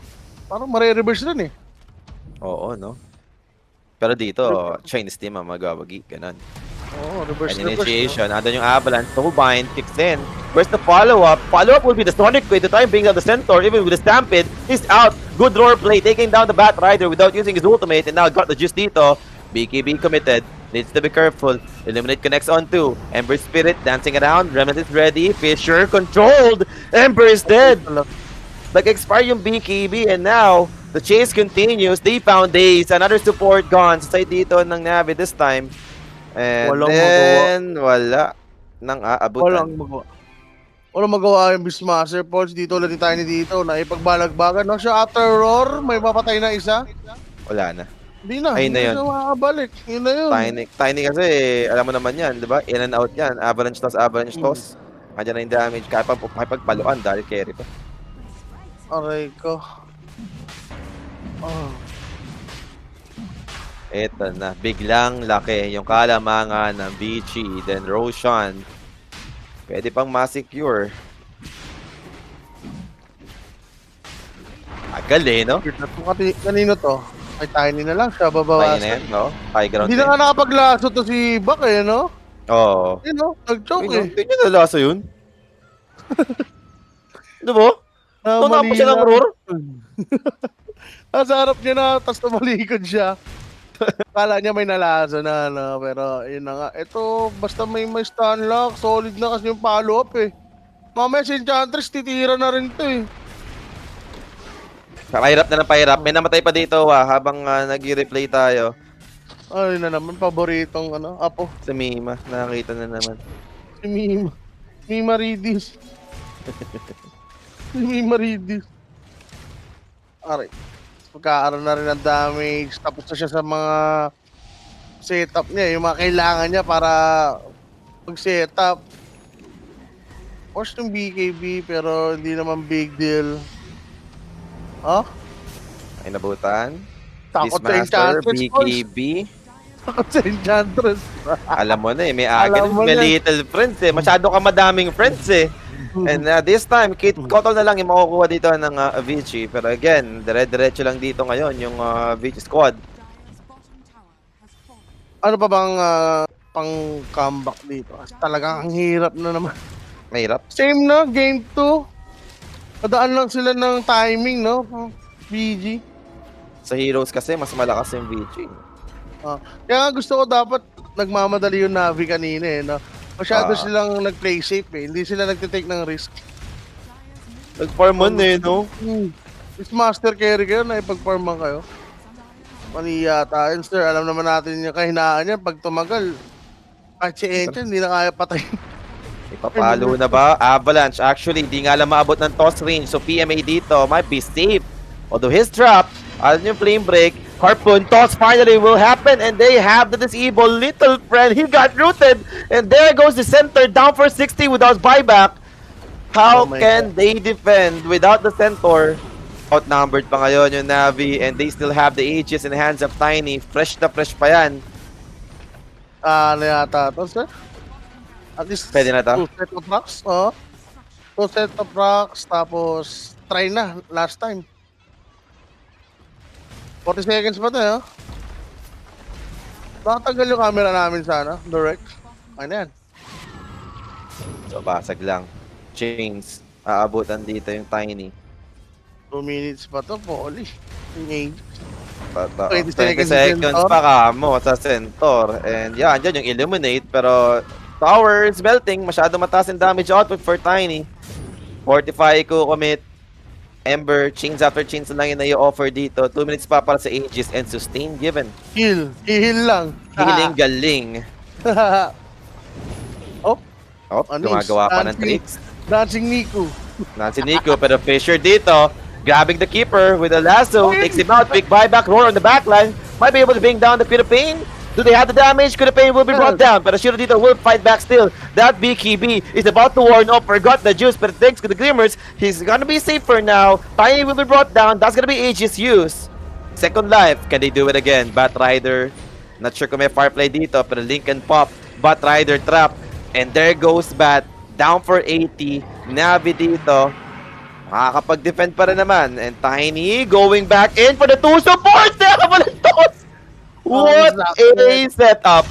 Parang mare-reverse rin eh. Oo, no? Pero dito, Chinese team ang magwawagi. Ganun. Oo, reverse, An reverse. initiation. Andun yung Avalanche. Soulbind kicks in. Where's the follow-up? Follow-up will be the Sonic Wave to try and bring down the Centaur. Even with the Stampede, he's out. Good roar play. Taking down the Batrider without using his ultimate. And now got the juice dito. BKB committed. Needs to be careful. Illuminate connects on 2. Ember Spirit dancing around. Remnant is ready. Fisher controlled. Ember is dead. Nag-expire yung BKB and now, the chase continues. They found Daze. Another support gone. Sa side dito ng Navi this time. And Walang then, wala nang aabutan. Walang magawa yung Beastmaster Pulse dito ulit tayo ni dito na ipagbalagbagan. No? Siya after roar, may mapatay na isa. Wala na. Hindi na. Ayun na hindi yun. na makakabalik. Yun na yun. Tiny kasi, alam mo naman yan, di ba? In and out yan. Avalanche toss. Andiyan na yung damage. Kaya pa pagpaluan dahil carry pa. Aray ko. Oh. Eto na. Biglang laki yung kalamangan ng Vici. Then Roshan. Pwede pang ma-secure. Agal eh, no? Kanino to? Ay, Tiny na lang siya, Tayo na babawasan. yan, no? High ground Hindi na nga nakapaglaso to si Bak eh, no? Oo. Yun, no? Nag-choke eh. Hindi nyo nalasa yun? Di ba? Tunga pa siya ng roar. Nasa harap niya na, tapos tumalikod siya. Kala niya may nalasa na, no? Pero yun na nga. Ito, basta may stun lock, solid na kasi yung follow-up eh. Mamaya si Enchantress, titira na rin to eh. Pahirap na ng pahirap. May namatay pa dito habang nag-replay tayo. Ay na naman, paboritong apo. Sa Mima, nakakita na naman. Si Mima. Mima Ridis. Si Mima Ridis. Aray. Magkakaroon na rin ng damage. Tapos na siya sa mga setup niya. Yung mga kailangan niya para mag-setup. Force yung BKB pero hindi naman big deal. Oh? Ay nabutan. Takot sa Beastmaster, Enchantress. BKB. Takot sa Enchantress. Alam mo na eh, may agad. Alam mo May na. little friends eh. Masyado ka madaming friends eh. And this time, Kotol na lang yung makukuha dito ng Vici. Pero again, dire-diretso lang dito ngayon yung Vici squad. Dire's bottom tower has fallen. Ano pa bang pang comeback dito? Kasi talagang ang hirap na naman. Mahirap. Same na, game 2. Padaan lang sila ng timing, no? BG. Sa heroes kasi, mas malakas yung Vici. Kaya nga gusto ko dapat nagmamadali yung Navi kanina eh, no? Masyado Ah. silang nag-play safe eh. Hindi sila nagtitake ng risk. Nag-farman eh, no? Is master carry kayo na ipag-farman kayo. Mali yata. And sir, alam naman natin yung kahinaan niya. Pag tumagal, kahit si Enchant, hindi na kaya patay. Ipapalo na ba? Avalanche, actually, hindi nga lang maabot ng toss range. So PMA dito might be safe. Although his trap, alam yung flame break, Harpoon toss finally will happen and they have the disable little friend. He got rooted and there goes the center down for 60 without buyback. How Oh my can they defend without the centaur? Outnumbered pa ngayon yung Navi and they still have the Aegis in the hands of Tiny. Fresh na fresh pa yan. Ano yata to, sir? At least Pwede na to? 2 set of rocks, oh. 2 set of rocks, tapos try na, last time. 40 seconds pa to, eh, oh. Nakatanggal yung camera namin sana. Direct. Ano yan? So, basag lang. Chains. Aabutan dito yung Tiny. 2 minutes pa to, Poli. 20 20 seconds seconds Centaur. pa kamo sa Centaur. And yan, dyan yung Illuminate. Pero Tower is melting. Masyado mataas yung damage output for Tiny. Fortify ko commit. Ember, chains after chains na lang yung i-offer dito. 2 minutes pa para sa Aegis and sustain given. Heal. Heal lang. Healing galing. Oh, Oh, Anis, gumagawa pa ng dancing. tricks. dancing Nico. Nancy Nico, pero Fisher dito. Grabbing the keeper with a lasso. Takes him out. Big buyback roar on the backline. Might be able to bring down the Queen of Pain. Do they have the damage? Queen of Pain will be brought down. Pero Shiro dito will fight back still. That BKB is about to warn up. Forgot the juice. But thanks to the Glimmers, he's gonna be safer now. Tiny will be brought down. That's gonna be Aegis use. Second life. Can they do it again? Bat Rider. Not sure kung may fireplay dito. Pero Lincoln pop. Bat Rider trap. And there goes Bat. Down for 80. Navi dito. Makakapag-defend pa rin naman. And Tiny going back in for the two supports! Nakakabalantos! What a setup!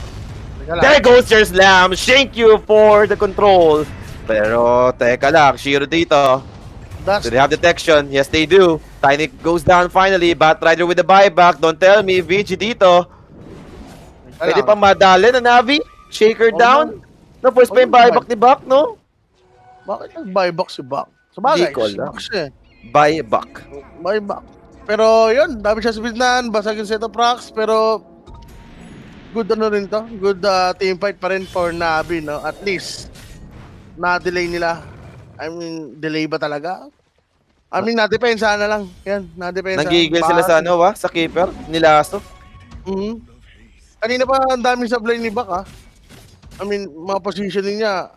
Teka lang. There goes your slam. Thank you for the control. Pero, teka lang. Shiro dito. That's Do they have detection? Yes, they do. Tiny goes down finally. Bat Rider with the buyback. Don't tell me. VG dito. Pwede pa madali na Navi. Shaker Oh, down. No, first pa yung buyback ni Bak, no? Bakit nag-buyback si Bak? Sabagay, Di ko si alam. Bak siya eh. Buyback. Buyback. Pero yun, dami siya sa bitnan, basag yung set of rocks, pero good ano rin to, good team fight pa rin for Navi, no? At least, na-delay nila. I mean, delay ba talaga? I mean, na-depensa na lang. Yan, na-depensa. Nagigil sila sa ano, sa keeper. Nilaso. Mhm. Kanina pa ang dami sa play ni Bak, ah. I mean, mga positioning niya.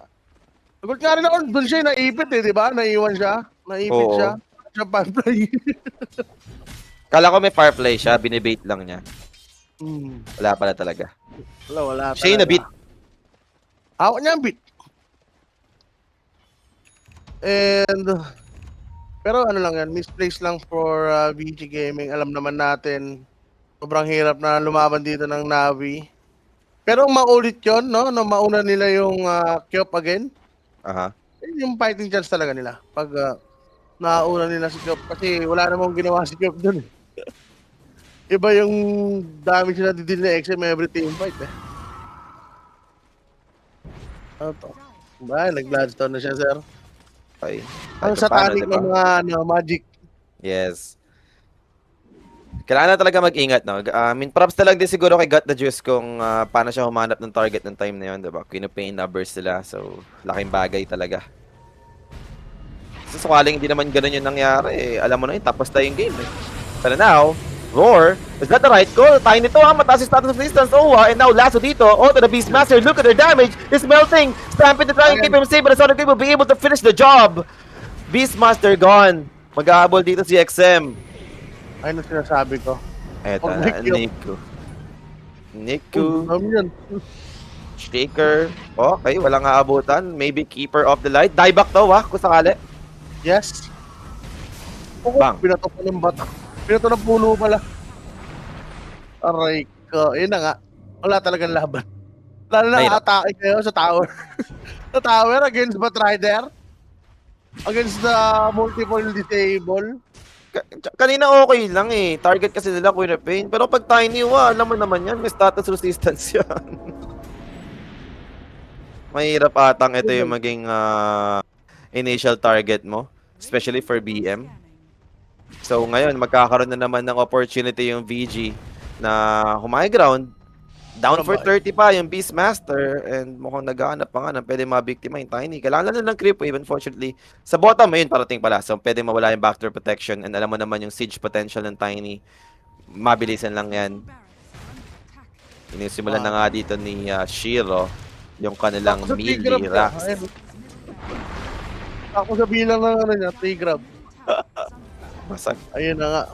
Nagot nga rin ako, doon siya naipit eh, di ba? Naiwan siya. Naipit Oo. siya. Siya pa-play. Kala ko may fireplay siya, binibait lang niya. Hmm. Wala pala talaga. Wala Siya yung talaga. na-beat. Hawak niya ang beat. And, pero ano lang yan, misplaced lang for VG Gaming. Alam naman natin, sobrang hirap na lumaban dito ng Navi. Pero maulit yon, no? No, mauna nila yung Kyop again. Aha. Yun yung fighting chance talaga nila. Pag nauna nila si Kyop. Kasi wala namang ginawa si Kyop dun. Iba yung damage na didil na XM every team fight eh. Ano to? Ba, nag-bloodstone na siya, sir. Okay. Ang Kahit paano, satanic diba? ng mga magic. Yes. Kailangan na talaga mag-ingat, no? I mean, props na lang din siguro kay Got the Juice kung paano siya humanap ng target ng time na yun, diba? Queen of Pain na burst sila, so laking bagay talaga. So, sakaling hindi naman ganun yung nangyari, alam mo na yun, tapos na yung game, eh. Pero now, Roar, is that the right call? Tayo nito, mataas yung status of distance, Owa, and now Lasso dito, to the Beastmaster, look at their damage, it's melting, Stampede to try and keep him safe, but the Sonic will be able to finish the job. Beastmaster gone, mag-aabol dito si XM. Ayun ang sinasabi ko. Eto Oh, na, Nico. Nico, Alam yun. Shaker, okay, walang aabutan, maybe Keeper of the Light, dieback to, kung sakali. Yes. Bang. Pinato pa ng bata. Pinato ng puno pala. Aray ko. Yun na nga. Wala talagang laban. Lalo na Mahirap. atake kayo sa tower. Sa tower against Batrider. Against the multiple disable. Kanina okay lang eh, target kasi nila Queen of Pain, pero pag Tiny, alam mo naman yan, may status resistance yan. Mahirap atang ito yung maging initial target mo, especially for BM. So ngayon, magkakaroon na naman ng opportunity yung VG na humay ground. Down for 30 pa yung Beastmaster and mukhang naghahanap pa nga ng pwede mabiktima yung Tiny. Kailangan na ng creep wave, unfortunately. Sa bottom, ayun, parating pala. So pwede mawala yung backdoor protection and alam mo naman yung siege potential ng Tiny. Mabilisan lang yan. Inisimulan na nga dito ni Shiro yung kanilang Ako sa melee T-grab niya. racks. Ayun. Ako sa bilang ng ano niya, T-grab. Basag. Ayun na nga.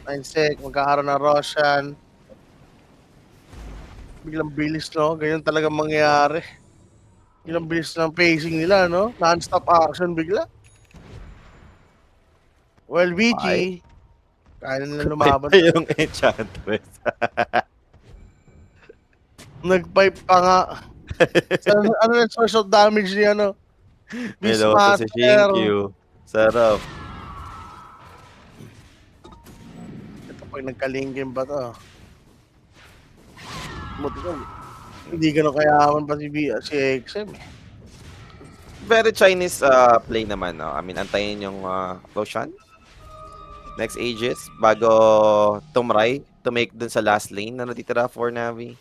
9 sec, magkakaroon ng Roshan. Biglang bilis, no? Ganyan talaga mangyayari. Biglang bilis ng pacing nila, no? Non-stop action bigla. Well, VG, kaya nila lumaban. Ito yung Enchantress. Nag-pipe pa nga. Ano yung source of damage ni ano? May Lotus si Shinkyu. Sarap. Ito pag nagkalingkin ba to? Buti ko. Hindi ganun kayaman pa si XM. Very Chinese play naman, no? I mean, antayin yung Roshan. Next Aegis, bago tumry to make dun sa last lane na natitira for Navi.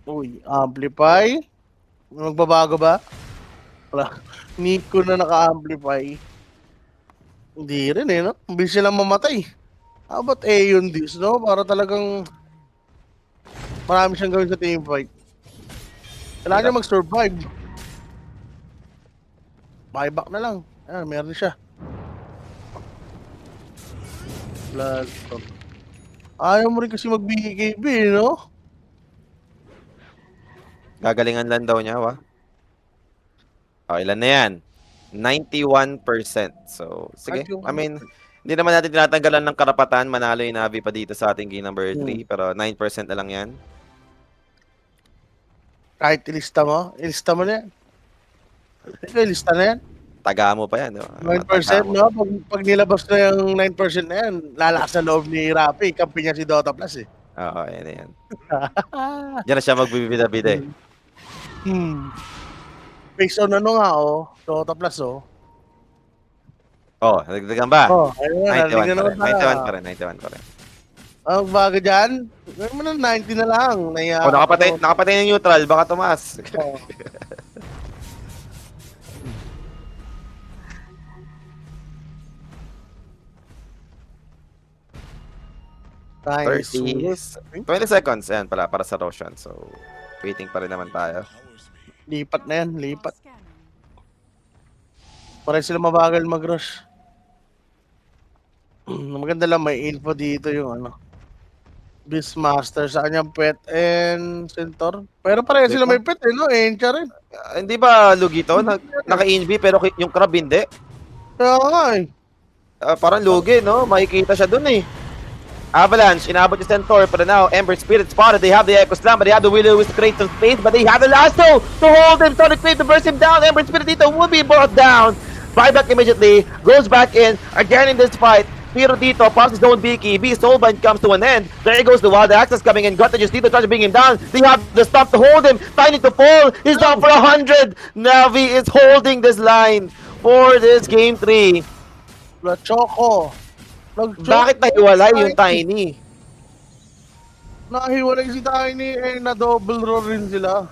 Uy, amplify. Magbabago ba? Wala. Nico na naka-amplify. Hindi rin eh, no? Hindi silang mamatay. How about Aeon this, no? Para talagang marami siyang gawin sa teamfight. Kailangan niya mag-survive. Buyback na lang. Ayan, meron siya. Blood. Ayaw mo rin kasi mag-BKB, no? Gagalingan lang daw niya, wa? Oh, ilan na yan? 91%. So, sige. I mean, hindi naman natin tinatanggalan ng karapatan. Manalo yung Navi pa dito sa ating game number 3. Pero 9% na lang yan. Kahit ilista mo na yan. Ito, ilista na yan. Taga mo pa yan. No? 9%, no? Pag nilabas na yung 9% na yan, lalakas na loob ni Rappi. Kampi niya si Dota Plus, eh. Oo, yan na yan. Diyan na siya magbibida-bida eh. Based on ano nga, oh. Dota Plus, oh. Oh, nagdagan ba? Oh, ayun, 91 pa rin. 91 pa rin. Ang bago dyan, naman 90 na lang. Oh, nakapatay ng neutral, baka tumaas. Oh. Nice. 20 seconds. Ayan pala, para sa Roshan. So, waiting pa rin naman tayo. Lipat na yan, lipat. Para sila mabagal mag-rush. Maganda lang, may info dito yung ano. Beastmaster sa kanyang pet and centaur. Pero pareho sila may pet eh, no? Encha rin. Hindi ba lugi to? Naka-inv pero yung crab hindi. Kaya nga eh. Parang lugi, no? Makikita siya dun eh. Avalanche, inabot yung Centaur, but now Ember Spirit spotted. They have the Echo Slam, but they have the Willow to create some space, but they have the Lasso to hold him. Sonic Wave to burst him down. Ember Spirit dito will be brought down. Buyback immediately, goes back in, again in this fight. Pero dito, passes zone BKB, Soulbind comes to an end. There goes the Wild Access coming in. Got to just need to try to bring him down. They have the stump to hold him. Tiny to fall. He's down for 100. Navi is holding this line for this game 3. La Choco. Bakit nahiwalay yung Tiny? Nahiwalay si Tiny eh, na double roll rin sila.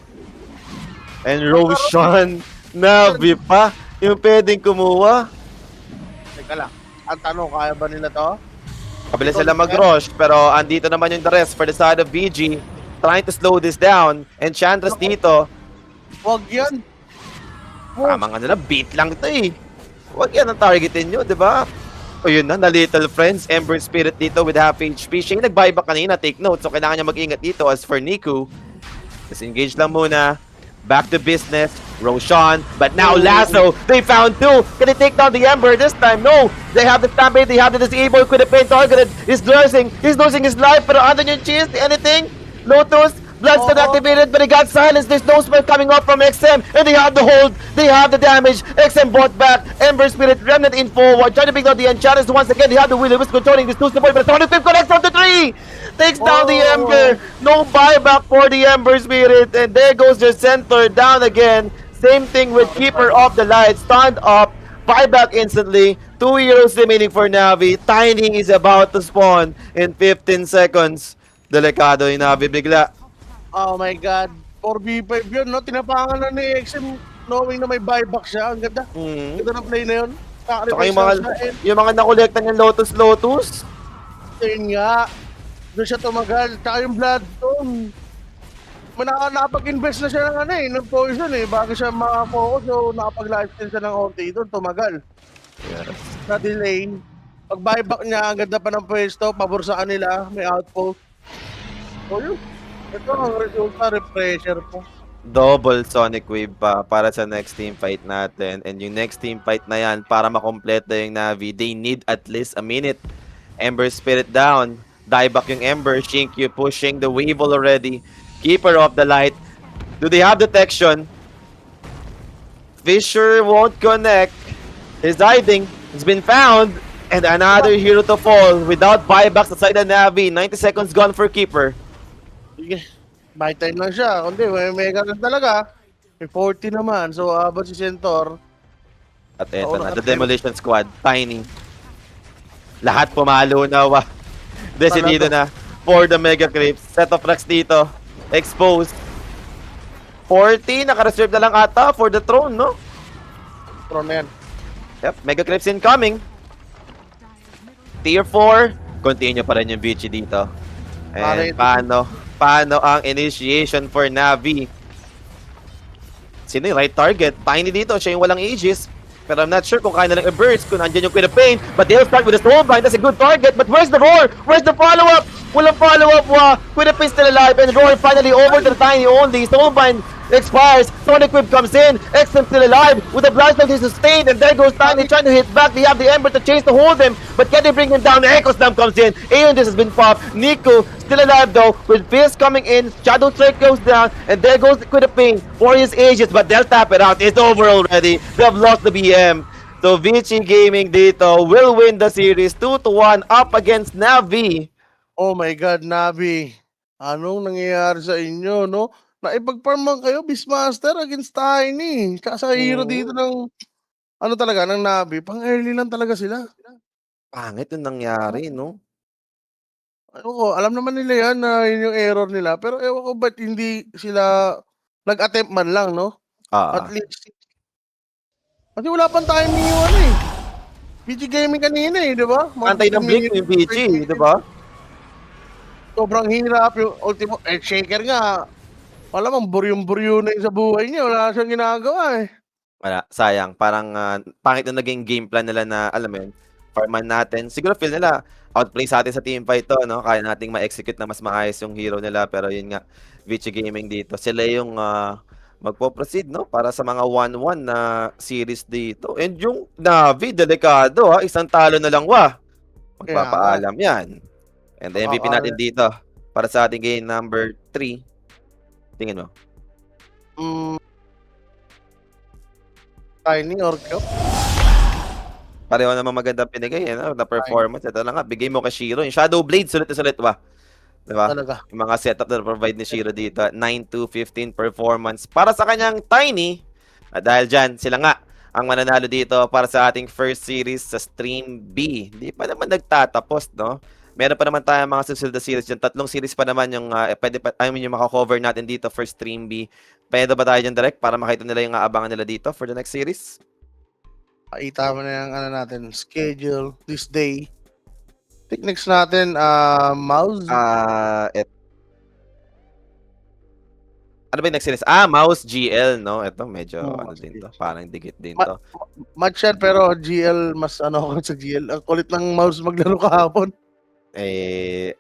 And Roshan, Navi pa yung pwedeng kumuha. Teka lang, ang tanong, kaya ba nila to? Kabilis sila mag-rush, pero andito naman yung the rest for the side of BG, trying to slow this down. And Chandras dito, Wag yan. tamang ano na, beat lang ito eh. Huwag yan ang targetin nyo, di ba? O yun na Little Friends, Ember Spirit dito with half HP. Siya yung nag-buyback kanina, take note. So kailangan niya mag-ingat dito. As for Niku, disengage lang muna. Back to business, Roshan, but now Lasso, they found two. Can they take down the Ember this time? No, they have the Stampede, they have the Disable, could have been targeted. He's losing his life, pero under yung cheese, anything? Lotus, Bloodstone activated, but he got silenced. There's no smoke coming up from XM, and they have the hold, they have the damage. XM bought back, Ember Spirit, Remnant in forward, trying to bring down the Enchantress once again. They have the Will-O-Wisp controlling this 2-point, but 25 connects on the 3! Takes down the Ember, no buyback for the Ember Spirit, and there goes their center down again. Same thing with Keeper of the Light, stand up, buyback instantly. 2 heroes remaining for Navi. Tiny is about to spawn in 15 seconds. Delikado yung Navi bigla. Oh my God. 4v5 yun, no? Tinapangan na ni XM knowing na may buyback siya. Ang ganda. Ganda ng play na yun. Saka yung mga nakolekta ng Lotus. Yun nga. Doon siya tumagal. Tsaka yung Bloodstone. Nakapag-invest na siya ng ano eh, ng poison eh. Bago siya makafocus. So nakapag-lifesteal siya ng ulti doon. Tumagal. Yes. Sa delay. Pag buyback niya, ang ganda pa ng pwesto. Pabor sa kanila. May outpost. So yun. Ito ang resulta, refresher po. Double Sonic Wave pa para sa next team fight natin. And yung next team fight na yan, para makompleto yung Navi, they need at least a minute Ember Spirit down. Die back yung Ember. Shinkyu pushing the Weevil already. Keeper of the Light. Do they have detection? Fisher won't connect. He's hiding. He's been found. And another hero to fall without buybacks aside the Navi. 90 seconds gone for Keeper. Sige. Buy time lang siya. Kundi, may mega na talaga. May 40 naman. So, abot si Centaur. At eto Oo, na, the Demolition Squad. Tiny. Lahat pumalo na. Decidido na for the Mega Creeps. Set of racks dito. Exposed. 40, naka-reserve na lang ata for the throne, no? Tron na yan. Yep, Mega Creeps incoming. Tier 4, continue pa rin yung Vici dito. And paano ang initiation for Navi? Sino yung right target? Tiny dito, siya yung walang Aegis. Pero I'm not sure kung kaya nalang i-burst, kung nandyan yung Queen of Pain. But they'll start with the Soulbind, that's a good target. But where's the Roar? Where's the follow-up? Walang follow-up, Queen of Pain still alive. And Roar finally over to the Tiny only. Soulbind expires, Sonic Whip comes in. XM still alive with the blast that he sustained. And there goes Tiny trying to hit back. They have the Ember to chase to hold him. But can they bring him down? Echo Slam comes in. Aeon just has been popped. Nico still alive though, with Fizz coming in. Shadow Strike goes down. And there goes the Queen of Pain for his Aegis. But they'll tap it out. It's over already. They've lost the BM. So Vici Gaming dito will win the series 2-1 up against Navi. Oh my God, Navi. Anong nangyayari sa inyo, no? Naipag-farman kayo, Beastmaster against Tiny. Kasa hero dito ng, ano talaga, ng Navi. Pang-early lang talaga sila. Pangit yung nangyari, no? Ano ko, alam naman nila yan na yun yung error nila. Pero ewan ko ba't hindi sila nag-attempt man lang, no? At least. Kasi wala pang timing yung ano eh. VG Gaming kanina eh, di ba? Antay ng blink yung Vici, di ba? Sobrang hirap yung ultimo. Shaker nga. Malamang buryong-buryo na yung sa buhay niya. Wala siyang ginagawa eh. Wala, sayang. Parang pangit na naging game plan nila na, alam mo yun, farman natin. Siguro feel nila, outplay sa atin sa teamfight to, no? Kaya nating ma-execute na mas maayos yung hero nila. Pero yun nga, Vici Gaming dito. Sila yung magpo-proceed, no? Para sa mga 1-1 na series dito. And yung Navi, delikado, ha? Isang talo na lang, magpapaalam yan. And the MVP natin dito, para sa ating game number 3. Tingin mo? Tiny or Kyo? Pareho naman magandang pinigay, no? Na performance. Ito lang nga, bigay mo kay Shiro. Yung Shadow Blade, sulit na sulit ba? Diba? Talaga. Yung mga setup na provide ni Shiro dito. 9-2-15 performance para sa kanyang Tiny. At dahil dyan, sila nga ang mananalo dito para sa ating first series sa Stream B. Hindi pa naman nagtatapos, no? Meron pa naman tayo mga susunod na series dyan. 3 series pa naman yung yung makakover natin dito for Stream B. Pwede ba tayo dyan direct para makita nila yung aabangan nila dito for the next series? Pakita mo na yung ano natin, schedule this day. Next natin, mouse. Ano ba yung next series? Mouse GL, no? Ito, medyo Mouse din to. Parang digit din to. Match yan, pero GL, mas ano ako sa GL. Ang kulit ng mouse maglaro kahapon.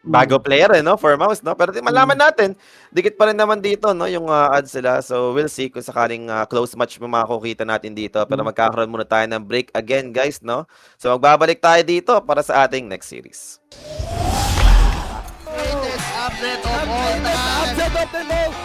Bago player, no? For mouse, no? Pero malaman natin, dikit pa rin naman dito, no? Yung ads sila. So, we'll see kung sakaling close match mo makakukita natin dito. Pero magkakaroon muna tayo ng break again, guys, no? So, magbabalik tayo dito para sa ating next series. Latest update of all time.